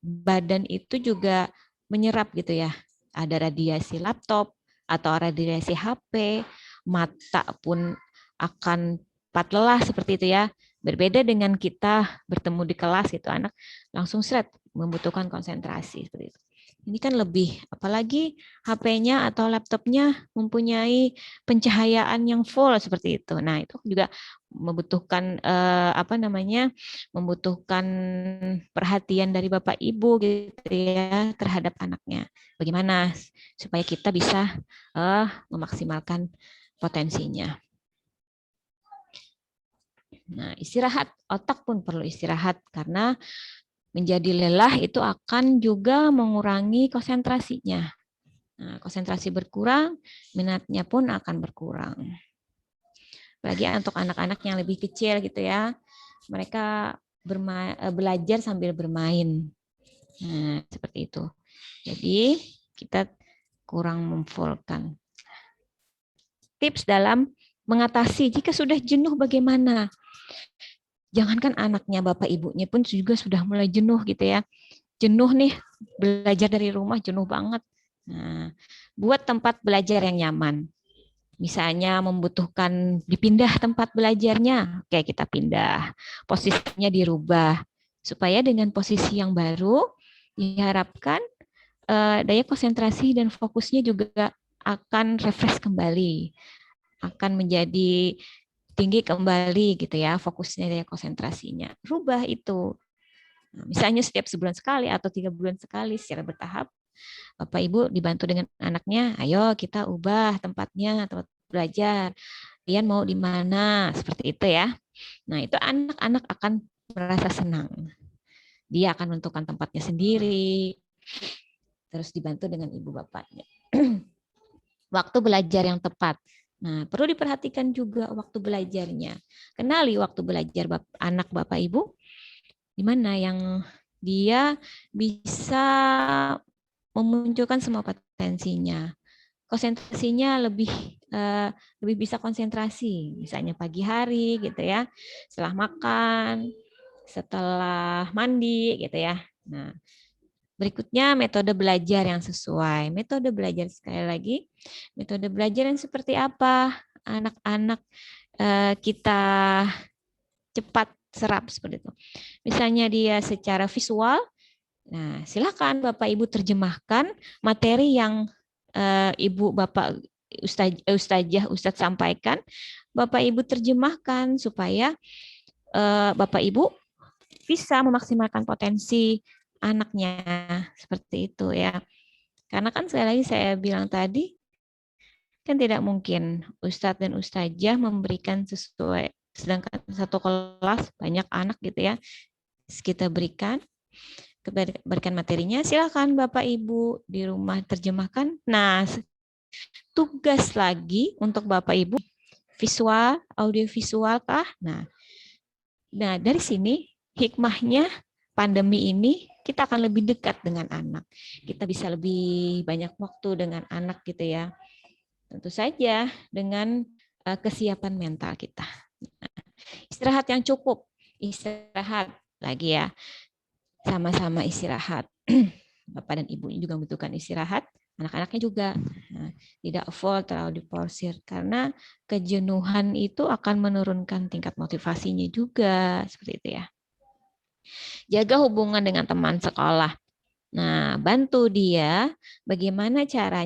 badan itu juga menyerap gitu ya. Ada radiasi laptop atau radiasi HP, mata pun akan cepat lelah seperti itu ya. Berbeda dengan kita bertemu di kelas gitu, anak langsung seret membutuhkan konsentrasi seperti itu. Ini kan lebih, apalagi HP-nya atau laptopnya mempunyai pencahayaan yang full seperti itu. Nah, itu juga membutuhkan membutuhkan perhatian dari Bapak Ibu gitu ya terhadap anaknya. Bagaimana supaya kita bisa memaksimalkan potensinya. Nah, istirahat, otak pun perlu istirahat karena menjadi lelah itu akan juga mengurangi konsentrasinya. Nah, konsentrasi berkurang, minatnya pun akan berkurang. Apalagi untuk anak-anak yang lebih kecil gitu ya, mereka belajar sambil bermain. Nah, seperti itu. Jadi kita kurang memfullkan. Tips dalam mengatasi jika sudah jenuh bagaimana? Jangankan anaknya, bapak ibunya pun juga sudah mulai jenuh gitu ya. Jenuh nih, belajar dari rumah jenuh banget. Nah, buat tempat belajar yang nyaman. Misalnya membutuhkan dipindah tempat belajarnya, oke kita pindah. Posisinya dirubah. Supaya dengan posisi yang baru, diharapkan daya konsentrasi dan fokusnya juga akan refresh kembali. Akan menjadi tinggi kembali gitu ya, fokusnya daya konsentrasinya. Rubah itu. Nah, misalnya setiap sebulan sekali atau 3 bulan sekali secara bertahap, Bapak Ibu dibantu dengan anaknya, ayo kita ubah tempatnya, tempat belajar. Kalian mau di mana? Seperti itu ya. Nah, itu anak-anak akan merasa senang. Dia akan menentukan tempatnya sendiri, terus dibantu dengan ibu bapaknya. Waktu belajar yang tepat. Nah, perlu diperhatikan juga waktu belajarnya. Kenali waktu belajar anak Bapak Ibu, di mana yang dia bisa memunculkan semua potensinya. Konsentrasinya lebih bisa konsentrasi, misalnya pagi hari gitu ya, setelah makan, setelah mandi gitu ya. Nah, berikutnya metode belajar yang sesuai. Metode belajar sekali lagi, metode belajar yang seperti apa? Anak-anak kita cepat serap seperti itu. Misalnya dia secara visual, nah silakan Bapak Ibu terjemahkan materi yang Ibu Bapak Ustadz sampaikan, Bapak Ibu terjemahkan supaya Bapak Ibu bisa memaksimalkan potensi anaknya seperti itu ya. Karena kan sekali lagi saya bilang tadi, kan tidak mungkin Ustadz dan Ustazah memberikan sesuai, sedangkan satu kelas banyak anak gitu ya, kita berikan materinya, silakan Bapak Ibu di rumah terjemahkan. Nah, tugas lagi untuk Bapak Ibu, visual, audio visual kah? Nah, dari sini hikmahnya pandemi ini kita akan lebih dekat dengan anak. Kita bisa lebih banyak waktu dengan anak gitu ya. Tentu saja dengan kesiapan mental kita. Istirahat yang cukup, istirahat lagi ya. Sama-sama istirahat. Bapak dan Ibu juga membutuhkan istirahat, anak-anaknya juga. Nah, tidak terlalu diporsir karena kejenuhan itu akan menurunkan tingkat motivasinya juga, seperti itu ya. Jaga hubungan dengan teman sekolah. Nah, bantu dia bagaimana cara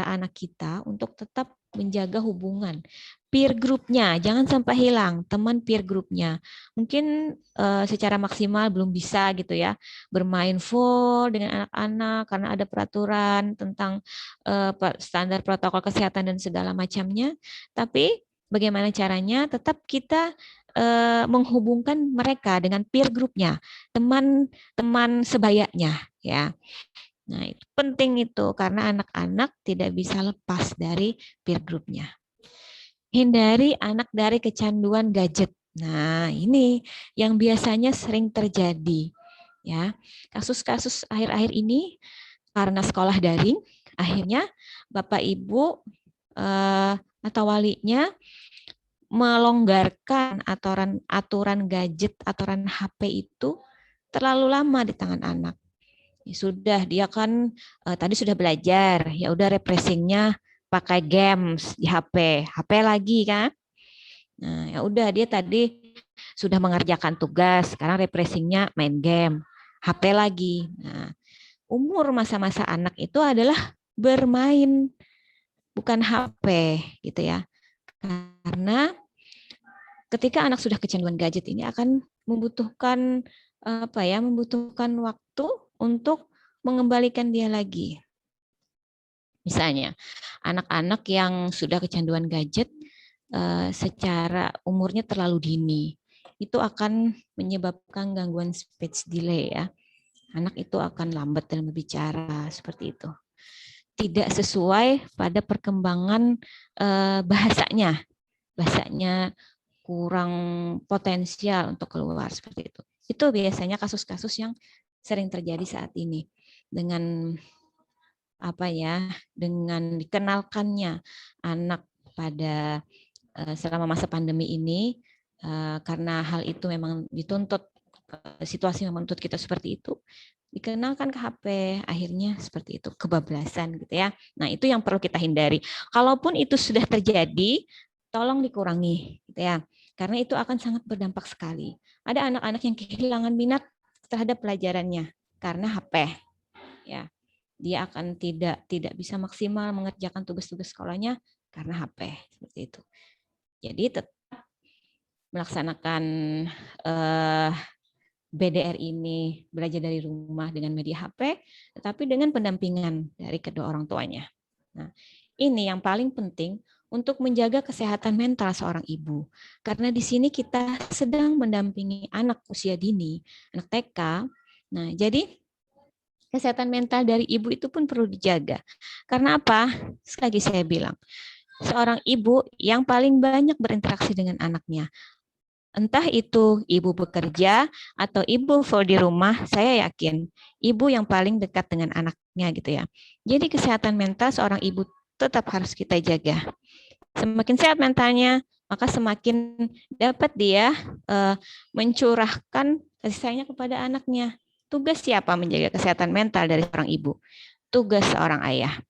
anak kita untuk tetap menjaga hubungan. Peer group-nya, jangan sampai hilang, teman peer group-nya. Mungkin secara maksimal belum bisa gitu ya, bermain full dengan anak-anak karena ada peraturan tentang standar protokol kesehatan dan segala macamnya. Tapi bagaimana caranya tetap kita menghubungkan mereka dengan peer group-nya, teman sebayanya ya. Nah, itu penting itu karena anak-anak tidak bisa lepas dari peer group-nya. Hindari anak dari kecanduan gadget. Nah, ini yang biasanya sering terjadi ya. Kasus-kasus akhir-akhir ini karena sekolah daring, akhirnya Bapak Ibu atau walinya melonggarkan aturan gadget, aturan HP itu terlalu lama di tangan anak. Ya sudah, dia kan tadi sudah belajar, ya udah refreshingnya pakai games di HP lagi kan. Nah, ya udah dia tadi sudah mengerjakan tugas, sekarang refreshingnya main game, HP lagi. Nah, umur masa-masa anak itu adalah bermain, bukan HP gitu ya. Karena ketika anak sudah kecanduan gadget ini akan membutuhkan membutuhkan waktu untuk mengembalikan dia lagi. Misalnya, anak-anak yang sudah kecanduan gadget secara umurnya terlalu dini, itu akan menyebabkan gangguan speech delay ya. Anak itu akan lambat dalam berbicara seperti itu. Tidak sesuai pada perkembangan bahasanya kurang potensial untuk keluar seperti itu. Itu biasanya kasus-kasus yang sering terjadi saat ini dengan dengan dikenalkannya anak pada selama masa pandemi ini karena hal itu memang dituntut, situasi menuntut kita seperti itu, dikenalkan ke HP, akhirnya seperti itu, kebablasan gitu ya. Nah, itu yang perlu kita hindari. Kalaupun itu sudah terjadi, tolong dikurangi gitu ya. Karena itu akan sangat berdampak sekali. Ada anak-anak yang kehilangan minat terhadap pelajarannya karena HP. Ya. Dia akan tidak bisa maksimal mengerjakan tugas-tugas sekolahnya karena HP, seperti itu. Jadi tetap melaksanakan BDR ini, belajar dari rumah dengan media HP, tetapi dengan pendampingan dari kedua orang tuanya. Nah, ini yang paling penting untuk menjaga kesehatan mental seorang ibu. Karena di sini kita sedang mendampingi anak usia dini, anak TK. Nah, jadi kesehatan mental dari ibu itu pun perlu dijaga. Karena apa? Sekali lagi saya bilang, seorang ibu yang paling banyak berinteraksi dengan anaknya. Entah itu ibu bekerja atau ibu full di rumah, saya yakin ibu yang paling dekat dengan anaknya gitu ya. Jadi kesehatan mental seorang ibu tetap harus kita jaga. Semakin sehat mentalnya, maka semakin dapat dia mencurahkan kasih sayangnya kepada anaknya. Tugas siapa menjaga kesehatan mental dari seorang ibu? Tugas seorang ayah.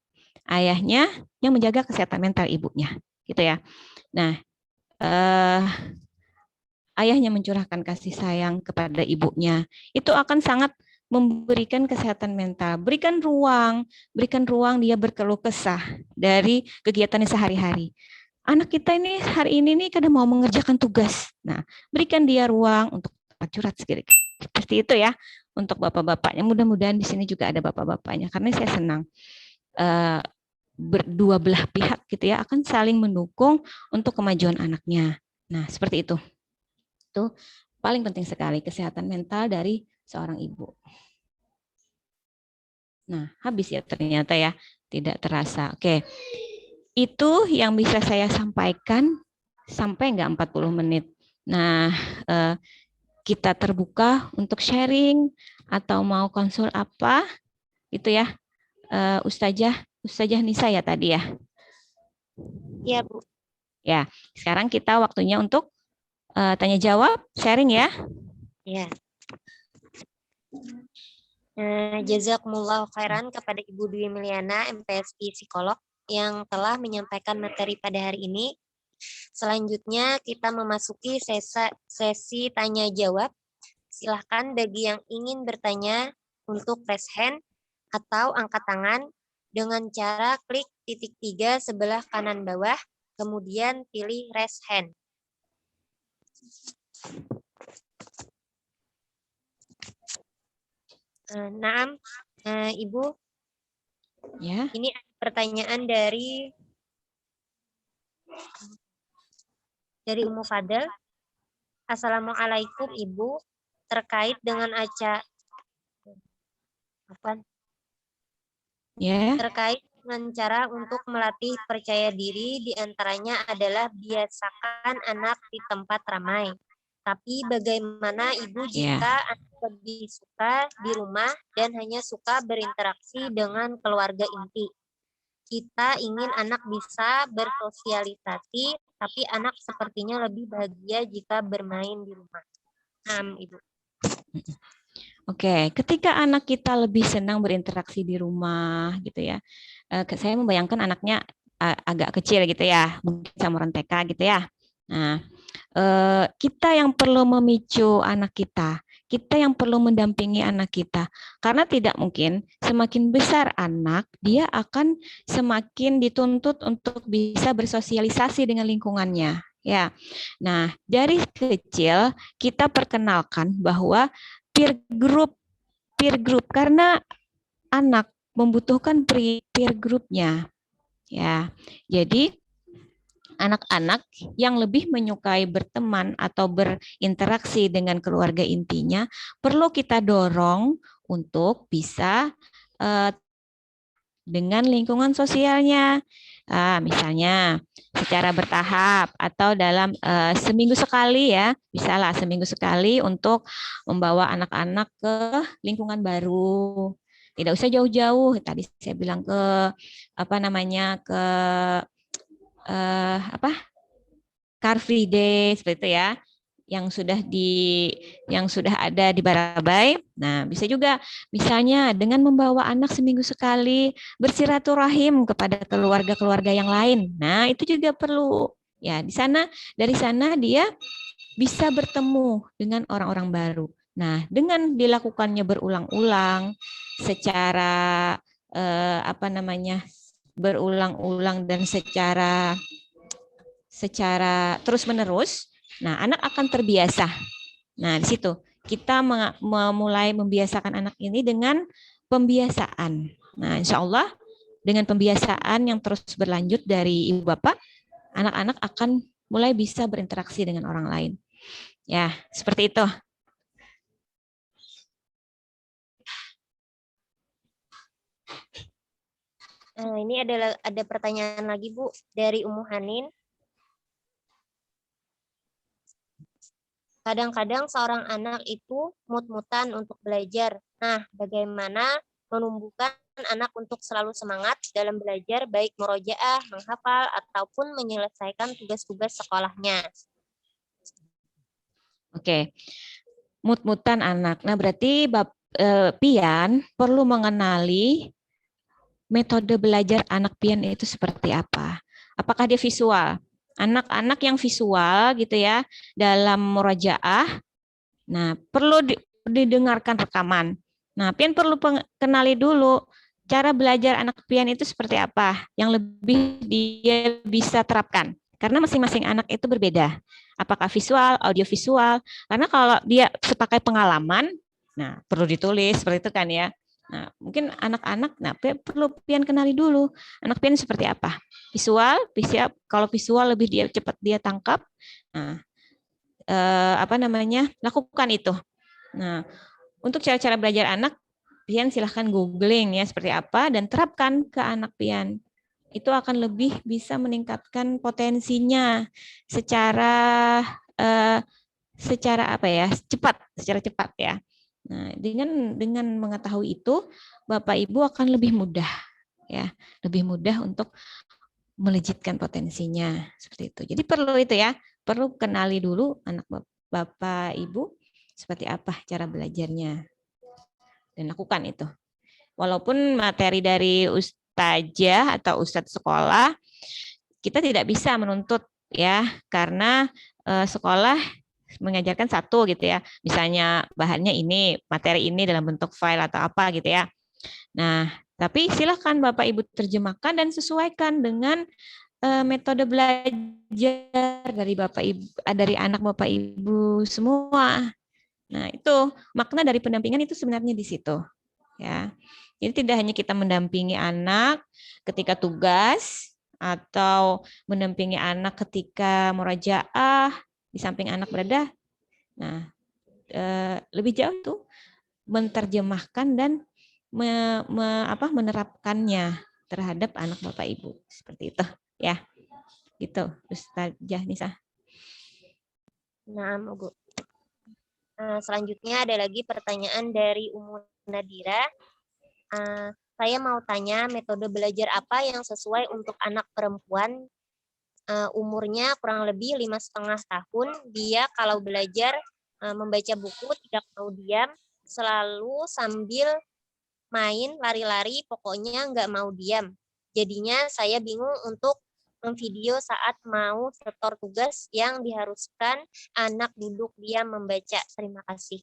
Ayahnya yang menjaga kesehatan mental ibunya, gitu ya. Nah, ayahnya mencurahkan kasih sayang kepada ibunya, itu akan sangat memberikan kesehatan mental, berikan ruang dia berkeluh kesah dari kegiatannya sehari-hari. Anak kita ini hari ini nih kadang mau mengerjakan tugas. Nah, berikan dia ruang untuk curhat sedikit. Seperti itu ya untuk bapak-bapaknya. Mudah-mudahan di sini juga ada bapak-bapaknya karena saya senang berdua belah pihak gitu ya akan saling mendukung untuk kemajuan anaknya. Nah, seperti itu. Itu paling penting sekali kesehatan mental dari seorang ibu. Nah, habis ya ternyata ya, tidak terasa. Oke, itu yang bisa saya sampaikan sampai nggak 40 menit. Nah, kita terbuka untuk sharing atau mau konsul apa, itu ya, Ustazah Nisa ya tadi ya. Iya, Bu. Ya, sekarang kita waktunya untuk tanya jawab, sharing ya. Ya. Jazakumullah khairan kepada Ibu Dwi Miliana, MPSI Psikolog, yang telah menyampaikan materi pada hari ini. Selanjutnya kita memasuki sesi tanya jawab. Silahkan bagi yang ingin bertanya untuk raise hand atau angkat tangan dengan cara klik titik 3 sebelah kanan bawah, kemudian pilih raise hand. Naam, Ibu. Ya. Ini ada pertanyaan dari Ummu Fadel. Assalamualaikum Ibu, terkait dengan terkait dengan cara untuk melatih percaya diri, diantaranya adalah biasakan anak di tempat ramai. Tapi bagaimana Ibu jika anak lebih suka di rumah dan hanya suka berinteraksi dengan keluarga inti? Kita ingin anak bisa bersosialisasi, tapi anak sepertinya lebih bahagia jika bermain di rumah. Ibu. Oke, ketika anak kita lebih senang berinteraksi di rumah, gitu ya. Saya membayangkan anaknya agak kecil gitu ya, mungkin umuran TK gitu ya. Nah, kita yang perlu memicu anak kita yang perlu mendampingi anak kita, karena tidak mungkin semakin besar anak, dia akan semakin dituntut untuk bisa bersosialisasi dengan lingkungannya. Ya, nah dari kecil kita perkenalkan bahwa peer group karena anak membutuhkan peer groupnya. Ya, jadi anak-anak yang lebih menyukai berteman atau berinteraksi dengan keluarga intinya perlu kita dorong untuk bisa dengan lingkungan sosialnya. Misalnya secara bertahap atau dalam seminggu sekali ya, bisalah seminggu sekali untuk membawa anak-anak ke lingkungan baru. Tidak usah jauh-jauh. Tadi saya bilang ke Car Free Day seperti itu ya, yang sudah ada di Barabai. Nah, bisa juga misalnya dengan membawa anak seminggu sekali bersiraturahim kepada keluarga-keluarga yang lain. Nah, itu juga perlu. Ya, dari sana dia bisa bertemu dengan orang-orang baru. Nah, dengan dilakukannya berulang-ulang secara berulang-ulang dan secara terus-menerus, nah anak akan terbiasa. Nah, di situ kita mulai membiasakan anak ini dengan pembiasaan. Nah, insya Allah dengan pembiasaan yang terus berlanjut dari ibu bapak, anak-anak akan mulai bisa berinteraksi dengan orang lain. Ya, seperti itu. Ini ada pertanyaan lagi Bu dari Ummu Hanin. Kadang-kadang seorang anak itu mut-mutan untuk belajar. Nah, bagaimana menumbuhkan anak untuk selalu semangat dalam belajar, baik murojaah, menghafal, ataupun menyelesaikan tugas-tugas sekolahnya? Oke, mut-mutan anak. Nah, berarti Pian perlu mengenali metode belajar anak Pian itu seperti apa. Apakah dia visual? Anak-anak yang visual gitu ya dalam murojaah, nah perlu didengarkan rekaman. Nah, pian perlu kenali dulu cara belajar anak pian itu seperti apa, yang lebih dia bisa terapkan. Karena masing-masing anak itu berbeda. Apakah visual, audiovisual. Karena kalau dia sepakai pengalaman, nah perlu ditulis seperti itu kan ya. Nah, mungkin anak-anak, nah perlu pian kenali dulu anak pian seperti apa. Visual, kalau visual lebih dia cepat dia tangkap. Nah, lakukan itu. Nah, untuk cara-cara belajar anak, pian silahkan googling ya seperti apa dan terapkan ke anak pian. Itu akan lebih bisa meningkatkan potensinya secara secara cepat ya. Nah, dengan mengetahui itu, Bapak Ibu akan lebih mudah ya, lebih mudah untuk melejitkan potensinya seperti itu. Jadi perlu itu ya, perlu kenali dulu anak Bapak Ibu seperti apa cara belajarnya dan lakukan itu. Walaupun materi dari ustazah atau ustadz sekolah kita tidak bisa menuntut ya, karena sekolah mengajarkan satu gitu ya. Misalnya bahannya ini, materi ini dalam bentuk file atau apa gitu ya. Nah, tapi silakan Bapak Ibu terjemahkan dan sesuaikan dengan metode belajar dari Bapak Ibu, dari anak Bapak Ibu semua. Nah, itu makna dari pendampingan itu sebenarnya di situ. Ya. Jadi tidak hanya kita mendampingi anak ketika tugas atau mendampingi anak ketika murojaah di samping anak berada. Nah, lebih jauh tuh menerjemahkan dan menerapkannya terhadap anak Bapak Ibu seperti itu ya. Gitu, Ustazah Nisa. Nah, Bu. Selanjutnya ada lagi pertanyaan dari Umu Nadira. Saya mau tanya metode belajar apa yang sesuai untuk anak perempuan umurnya kurang lebih 5,5 tahun. Dia kalau belajar membaca buku tidak mau diam, selalu sambil main, lari-lari, pokoknya nggak mau diam. Jadinya saya bingung untuk memvideo saat mau setor tugas yang diharuskan anak duduk diam membaca. Terima kasih.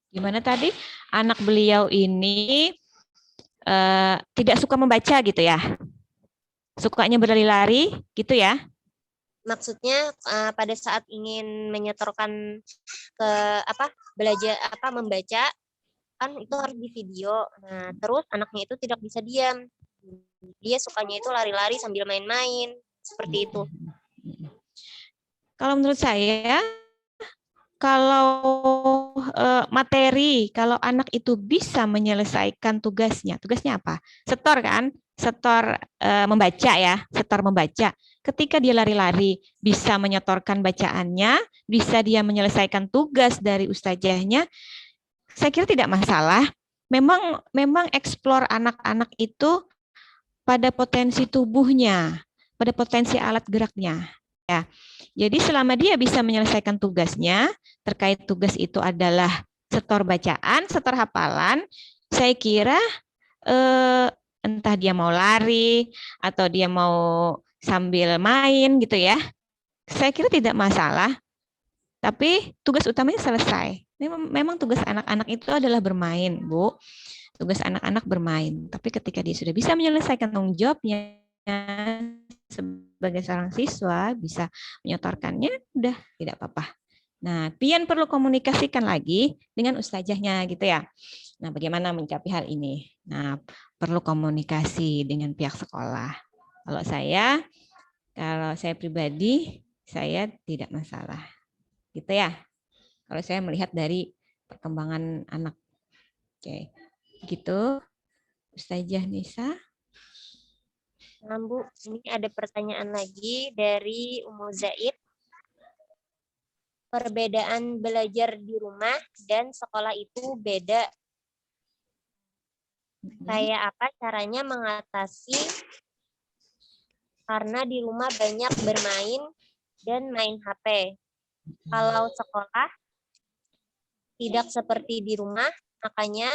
Gimana tadi? Anak beliau ini tidak suka membaca gitu ya? Sukanya berlari-lari gitu ya? Maksudnya pada saat ingin menyetorkan ke belajar membaca kan itu harus di video. Nah, terus anaknya itu tidak bisa diam. Dia sukanya itu lari-lari sambil main-main seperti itu. Kalau menurut saya, kalau materi, kalau anak itu bisa menyelesaikan tugasnya apa? Setor kan? Setor membaca ya, setor membaca. Ketika dia lari-lari, bisa menyetorkan bacaannya, bisa dia menyelesaikan tugas dari ustazahnya, saya kira tidak masalah. Memang eksplor anak-anak itu pada potensi tubuhnya, pada potensi alat geraknya. Ya. Jadi selama dia bisa menyelesaikan tugasnya, terkait tugas itu adalah setor bacaan, setor hafalan, saya kira entah dia mau lari atau dia mau sambil main gitu ya, saya kira tidak masalah. Tapi tugas utamanya selesai. Memang tugas anak-anak itu adalah bermain, Bu. Tugas anak-anak bermain. Tapi ketika dia sudah bisa menyelesaikan tanggung jawabnya sebagai seorang siswa, bisa menyetorkannya, udah tidak apa-apa. Nah, pian perlu komunikasikan lagi dengan ustazahnya gitu ya. Nah, bagaimana mencapai hal ini? Nah, perlu komunikasi dengan pihak sekolah. Kalau saya pribadi, saya tidak masalah. Gitu ya. Kalau saya melihat dari perkembangan anak. Oke. Gitu. Ustazah Nisa. Nah, Bu, ini ada pertanyaan lagi dari Umu Zaid. Perbedaan belajar di rumah dan sekolah itu beda. Kayak apa caranya mengatasi karena di rumah banyak bermain dan main HP. Kalau sekolah tidak seperti di rumah, makanya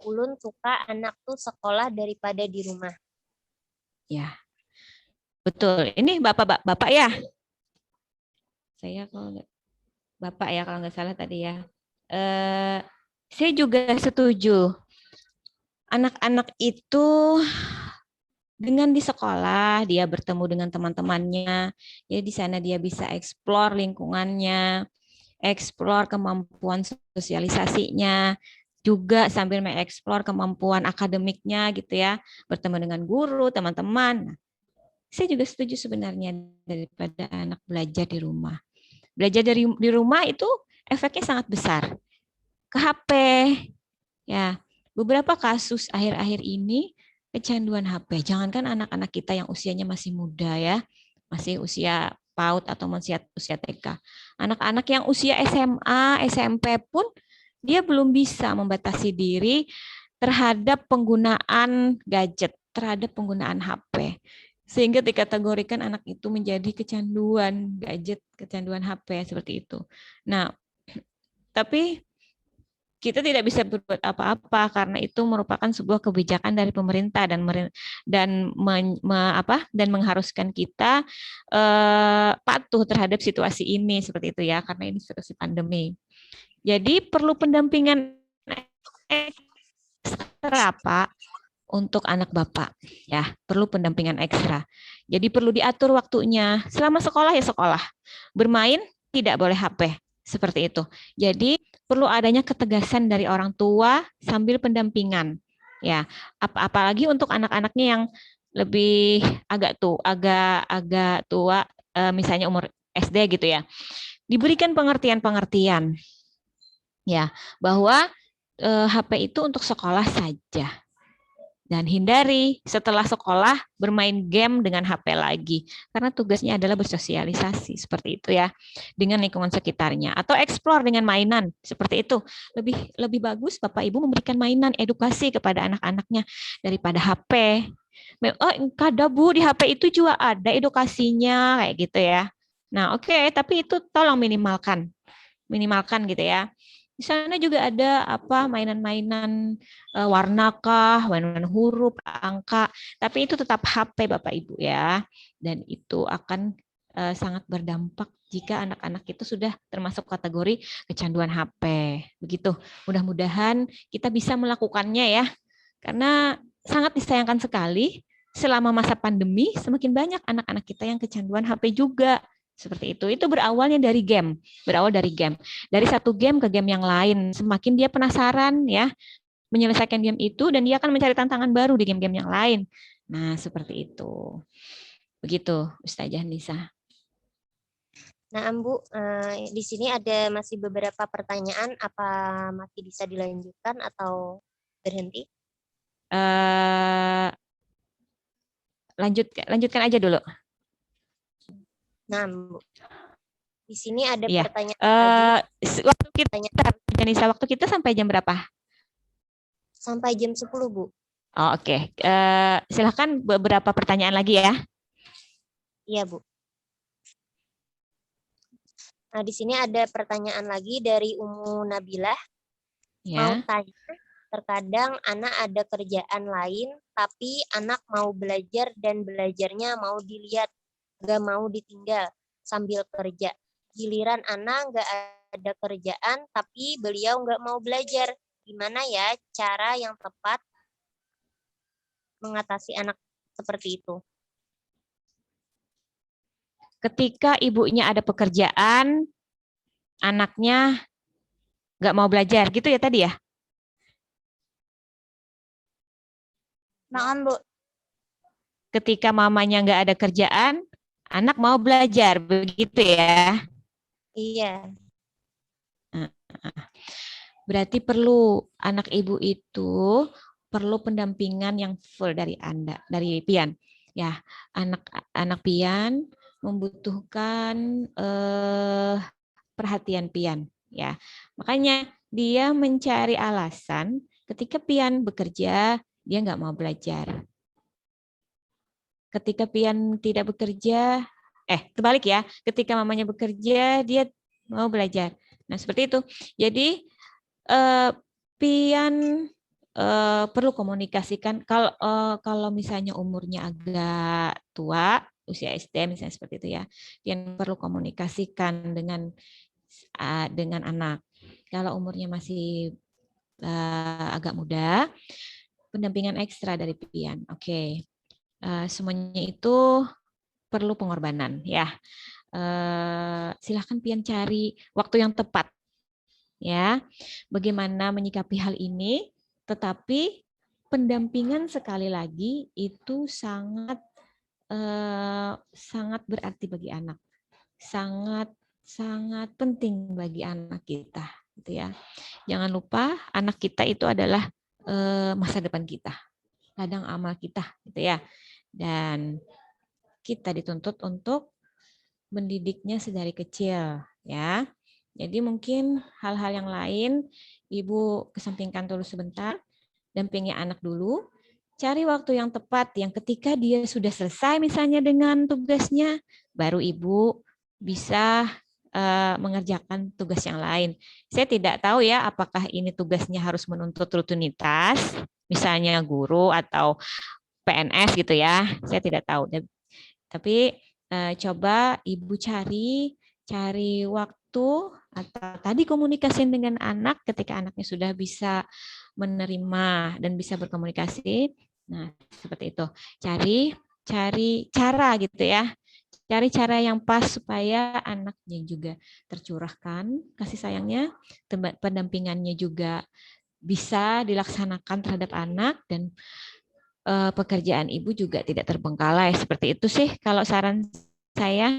ulun suka anak tuh sekolah daripada di rumah. Ya, betul. Ini bapak ya. Saya kalau Bapak ya kalau nggak salah tadi ya. Saya juga setuju. Anak-anak itu dengan di sekolah dia bertemu dengan teman-temannya, ya di sana dia bisa eksplor lingkungannya, eksplor kemampuan sosialisasinya, juga sambil mengeksplor kemampuan akademiknya gitu ya, bertemu dengan guru, teman-teman. Nah, saya juga setuju sebenarnya daripada anak belajar di rumah. Belajar di rumah itu efeknya sangat besar. Ke HP, ya beberapa kasus akhir-akhir ini kecanduan HP. Jangankan anak-anak kita yang usianya masih muda ya, masih usia PAUD atau masih usia TK. Anak-anak yang usia SMA, SMP pun dia belum bisa membatasi diri terhadap penggunaan gadget, terhadap penggunaan HP. Sehingga dikategorikan anak itu menjadi kecanduan gadget, kecanduan HP seperti itu. Nah, tapi kita tidak bisa berbuat apa-apa karena itu merupakan sebuah kebijakan dari pemerintah dan mengharuskan kita patuh terhadap situasi ini seperti itu ya, karena ini situasi pandemi. Jadi perlu pendampingan ekstra Pak untuk anak Bapak ya, perlu pendampingan ekstra. Jadi perlu diatur waktunya. Selama sekolah ya sekolah. Bermain tidak boleh HP. Seperti itu. Jadi perlu adanya ketegasan dari orang tua sambil pendampingan. Ya, apalagi untuk anak-anaknya yang lebih agak tua, misalnya umur SD gitu ya. Diberikan pengertian-pengertian ya, bahwa HP itu untuk sekolah saja. Dan hindari setelah sekolah bermain game dengan HP lagi. Karena tugasnya adalah bersosialisasi, seperti itu ya, dengan lingkungan sekitarnya. Atau explore dengan mainan, seperti itu. Lebih bagus Bapak Ibu memberikan mainan edukasi kepada anak-anaknya daripada HP. Oh, ada Bu, di HP itu juga ada edukasinya, kayak gitu ya. Nah, oke, tapi itu tolong minimalkan gitu ya. Di sana juga ada mainan-mainan warna kah, mainan huruf, angka, tapi itu tetap HP Bapak Ibu ya. Dan itu akan sangat berdampak jika anak-anak itu sudah termasuk kategori kecanduan HP. Begitu. Mudah-mudahan kita bisa melakukannya ya. Karena sangat disayangkan sekali selama masa pandemi semakin banyak anak-anak kita yang kecanduan HP juga. Seperti itu. Itu berawal dari game. Dari satu game ke game yang lain. Semakin dia penasaran ya menyelesaikan game itu dan dia akan mencari tantangan baru di game-game yang lain. Nah, seperti itu. Begitu, Ustazah Nisa. Nah, Bu, di sini ada masih beberapa pertanyaan. Apa masih bisa dilanjutkan atau berhenti? Lanjutkan aja dulu. Nah, Bu, di sini ada ya. pertanyaan lagi. Waktu kita sampai jam berapa? Sampai jam 10, Bu. Oh, oke. Silakan beberapa pertanyaan lagi ya. Iya, Bu. Nah, di sini ada pertanyaan lagi dari Umu Nabilah. Ya. Mau tanya, terkadang anak ada kerjaan lain, tapi anak mau belajar dan belajarnya mau dilihat, nggak mau ditinggal sambil kerja. Giliran anak nggak ada kerjaan, tapi beliau nggak mau belajar. Gimana ya cara yang tepat mengatasi anak seperti itu? Ketika ibunya ada pekerjaan, anaknya nggak mau belajar, gitu ya tadi ya? Makan, Bu. Ketika mamanya nggak ada kerjaan, anak mau belajar, begitu ya? Iya. Berarti perlu anak ibu itu perlu pendampingan yang full dari Anda, dari Pian. Ya, anak Pian membutuhkan perhatian Pian. Ya, makanya dia mencari alasan ketika Pian bekerja dia nggak mau belajar. Ketika Pian tidak bekerja, terbalik ya. Ketika mamanya bekerja dia mau belajar. Nah seperti itu. Jadi Pian perlu komunikasikan kalau misalnya umurnya agak tua, usia SD misalnya seperti itu ya, Pian perlu komunikasikan dengan dengan anak. Kalau umurnya masih agak muda, pendampingan ekstra dari Pian. Oke. Semuanya itu perlu pengorbanan ya. Silahkan Pian cari waktu yang tepat ya. Bagaimana menyikapi hal ini, tetapi pendampingan sekali lagi itu sangat sangat berarti bagi anak. Sangat penting bagi anak kita gitu ya. Jangan lupa anak kita itu adalah masa depan kita. Ladang amal kita gitu ya. Dan kita dituntut untuk mendidiknya sedari kecil ya. Jadi mungkin hal-hal yang lain Ibu kesampingkan dulu sebentar, dampingi anak dulu, cari waktu yang tepat yang ketika dia sudah selesai misalnya dengan tugasnya, baru Ibu bisa mengerjakan tugas yang lain. Saya tidak tahu ya apakah ini tugasnya harus menuntut rutinitas, misalnya guru atau PNS gitu ya. Saya tidak tahu. Tapi coba Ibu cari waktu atau tadi komunikasi dengan anak ketika anaknya sudah bisa menerima dan bisa berkomunikasi. Nah, seperti itu. Cari cara gitu ya. Cari cara yang pas supaya anaknya juga tercurahkan kasih sayangnya, pendampingannya juga bisa dilaksanakan terhadap anak dan pekerjaan Ibu juga tidak terbengkalai. Seperti itu sih kalau saran saya.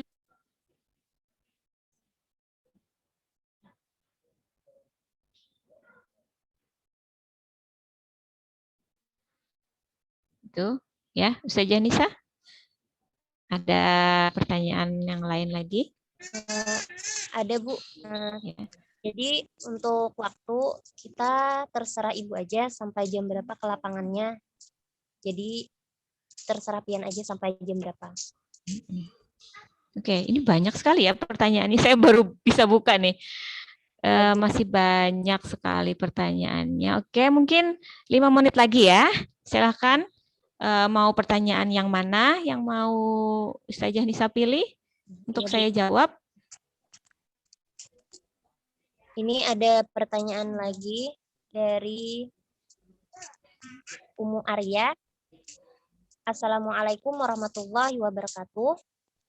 Itu ya, Ustazah Nisa. Ada pertanyaan yang lain lagi? Ada Bu. Ya. Jadi untuk waktu kita terserah Ibu aja sampai jam berapa ke lapangannya. Jadi terserah Pian aja sampai jam berapa. Oke, ini banyak sekali ya pertanyaannya. Saya baru bisa buka nih. Masih banyak sekali pertanyaannya. Oke, mungkin 5 menit lagi ya. Silakan. Mau pertanyaan yang mana yang mau Ustazah Nisa pilih untuk saya jawab? Ini ada pertanyaan lagi dari Umu Arya. Assalamualaikum warahmatullahi wabarakatuh.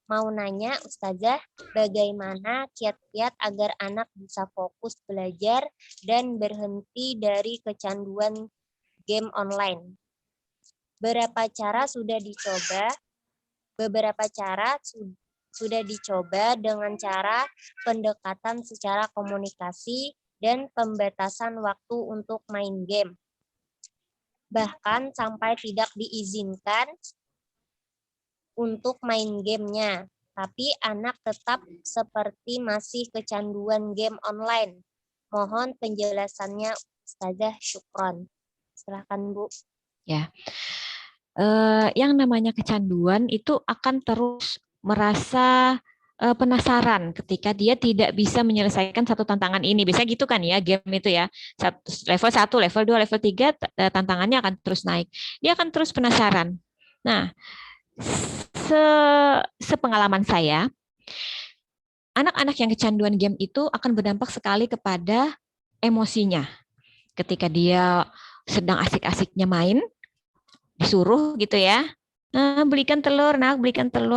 Mau nanya Ustazah, bagaimana kiat-kiat agar anak bisa fokus belajar dan berhenti dari kecanduan game online? Beberapa cara sudah dicoba dengan cara pendekatan secara komunikasi dan pembatasan waktu untuk main game. Bahkan sampai tidak diizinkan untuk main gamenya, tapi anak tetap seperti masih kecanduan game online. Mohon penjelasannya Ustazah, syukron. Silakan Bu. Ya. Yang namanya kecanduan itu akan terus merasa penasaran ketika dia tidak bisa menyelesaikan satu tantangan ini. Biasanya gitu kan ya, game itu ya. Level 1, level 2, level 3, tantangannya akan terus naik. Dia akan terus penasaran. Nah, sepengalaman saya, anak-anak yang kecanduan game itu akan berdampak sekali kepada emosinya. Ketika dia sedang asik-asiknya main, disuruh gitu ya, nah belikan telur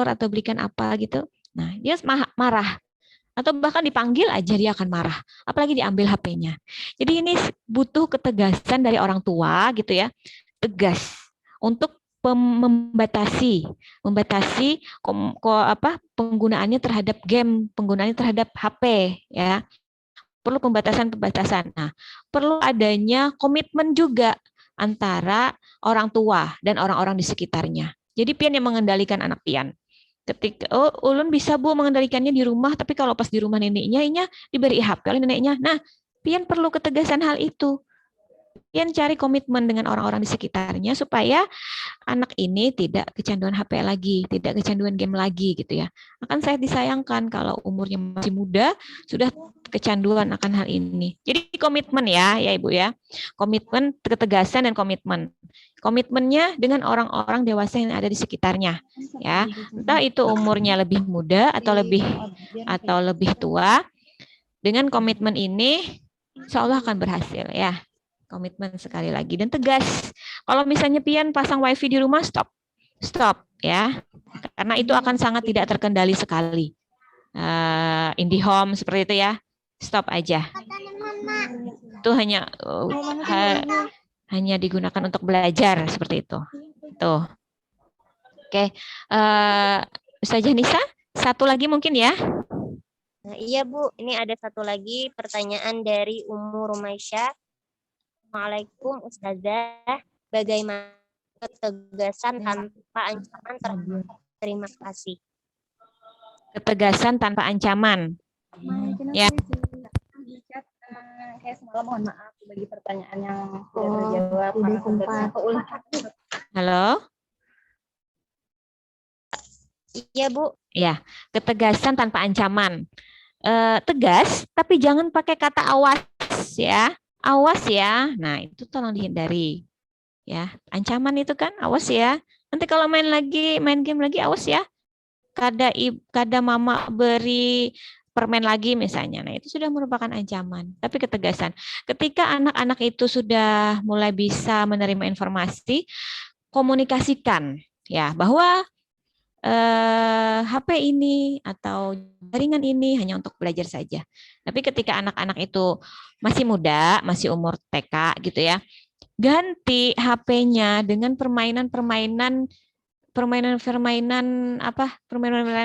atau belikan apa gitu, nah dia marah atau bahkan dipanggil aja dia akan marah, apalagi diambil HP-nya. Jadi ini butuh ketegasan dari orang tua gitu ya, tegas untuk membatasi penggunaannya terhadap game, penggunaannya terhadap HP ya. Perlu pembatasan. Nah, perlu adanya komitmen juga antara orang tua dan orang-orang di sekitarnya. Jadi Pian yang mengendalikan anak Pian. Ketika ulun bisa Bu mengendalikannya di rumah, tapi kalau pas di rumah neneknya diberi HP oleh neneknya. Nah, Pian perlu ketegasan hal itu. Pian cari komitmen dengan orang-orang di sekitarnya supaya anak ini tidak kecanduan HP lagi, tidak kecanduan game lagi gitu ya. Akan saya disayangkan kalau umurnya masih muda sudah kecanduan akan hal ini. Jadi komitmen ya Ibu ya. Komitmen, ketegasan dan komitmen. Komitmennya dengan orang-orang dewasa yang ada di sekitarnya ya. Entah itu umurnya lebih muda atau lebih tua. Dengan komitmen ini, insya Allah akan berhasil ya. Komitmen sekali lagi dan tegas. Kalau misalnya Pian pasang wifi di rumah, stop, ya, karena itu akan sangat tidak terkendali sekali. IndiHome seperti itu ya, stop aja. Itu hanya digunakan untuk belajar seperti itu. Tuh. Oke, Ustazah Nisa, satu lagi mungkin ya. Nah, iya Bu, ini ada satu lagi pertanyaan dari Ummu Rumaisyah. Assalamualaikum Ustazah, bagaimana ketegasan tanpa ancaman terhadap? Terima kasih. Ketegasan tanpa ancaman. Ya. Kayak semalam mohon maaf bagi pertanyaan yang tidak terjawab. Halo? Iya Bu. Ya, ketegasan tanpa ancaman. Tegas, tapi jangan pakai kata awas ya. Awas ya. Nah, itu tolong dihindari. Ya, ancaman itu kan awas ya. Nanti kalau main game lagi awas ya. Kada mama beri permen lagi misalnya. Nah, itu sudah merupakan ancaman. Tapi ketegasan. Ketika anak-anak itu sudah mulai bisa menerima informasi, komunikasikan ya bahwa HP ini atau jaringan ini hanya untuk belajar saja. Tapi ketika anak-anak itu masih muda, masih umur TK gitu ya, ganti HP-nya dengan permainan-permainan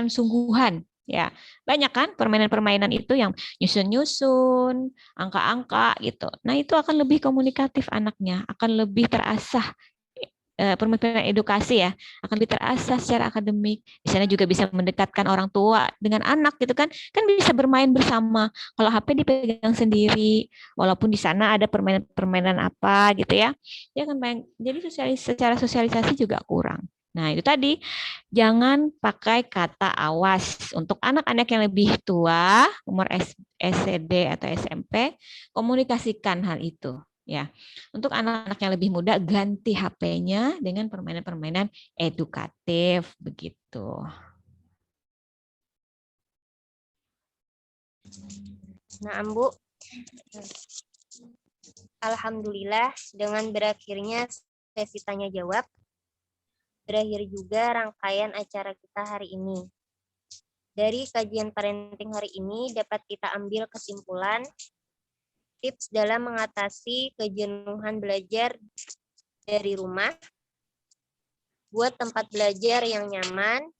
sungguhan. Ya, banyak kan permainan-permainan itu yang nyusun-nyusun, angka-angka gitu. Nah, itu akan lebih komunikatif anaknya, akan lebih terasah permainan edukasi ya, akan lebih terasah secara akademik. Di sana juga bisa mendekatkan orang tua dengan anak gitu kan bisa bermain bersama. Kalau HP dipegang sendiri, walaupun di sana ada permainan-permainan apa gitu ya, dia akan main. Jadi secara sosialisasi juga kurang. Nah, itu tadi, jangan pakai kata awas. Untuk anak-anak yang lebih tua, umur SD atau SMP, komunikasikan hal itu. Ya, untuk anak-anak yang lebih muda, ganti HP-nya dengan permainan-permainan edukatif, begitu. Nah, Bu, alhamdulillah dengan berakhirnya sesi tanya jawab, berakhir juga rangkaian acara kita hari ini. Dari kajian parenting hari ini dapat kita ambil kesimpulan tips dalam mengatasi kejenuhan belajar dari rumah, buat tempat belajar yang nyaman,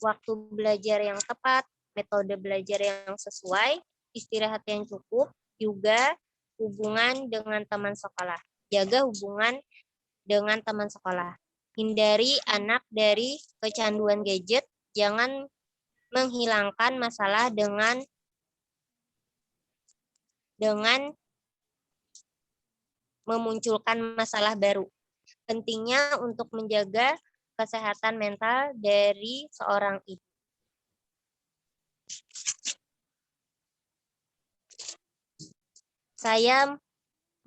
waktu belajar yang tepat, metode belajar yang sesuai, istirahat yang cukup, juga hubungan dengan teman sekolah. Jaga hubungan dengan teman sekolah. Hindari anak dari kecanduan gadget, jangan menghilangkan masalah dengan memunculkan masalah baru. Pentingnya untuk menjaga kesehatan mental dari seorang ibu. Saya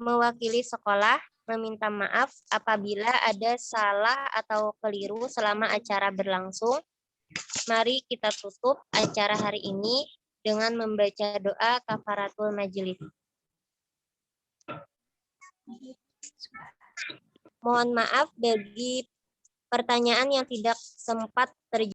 mewakili sekolah meminta maaf apabila ada salah atau keliru selama acara berlangsung. Mari kita tutup acara hari ini dengan membaca doa kafaratul majelis. Mohon maaf bagi pertanyaan yang tidak sempat terjawab.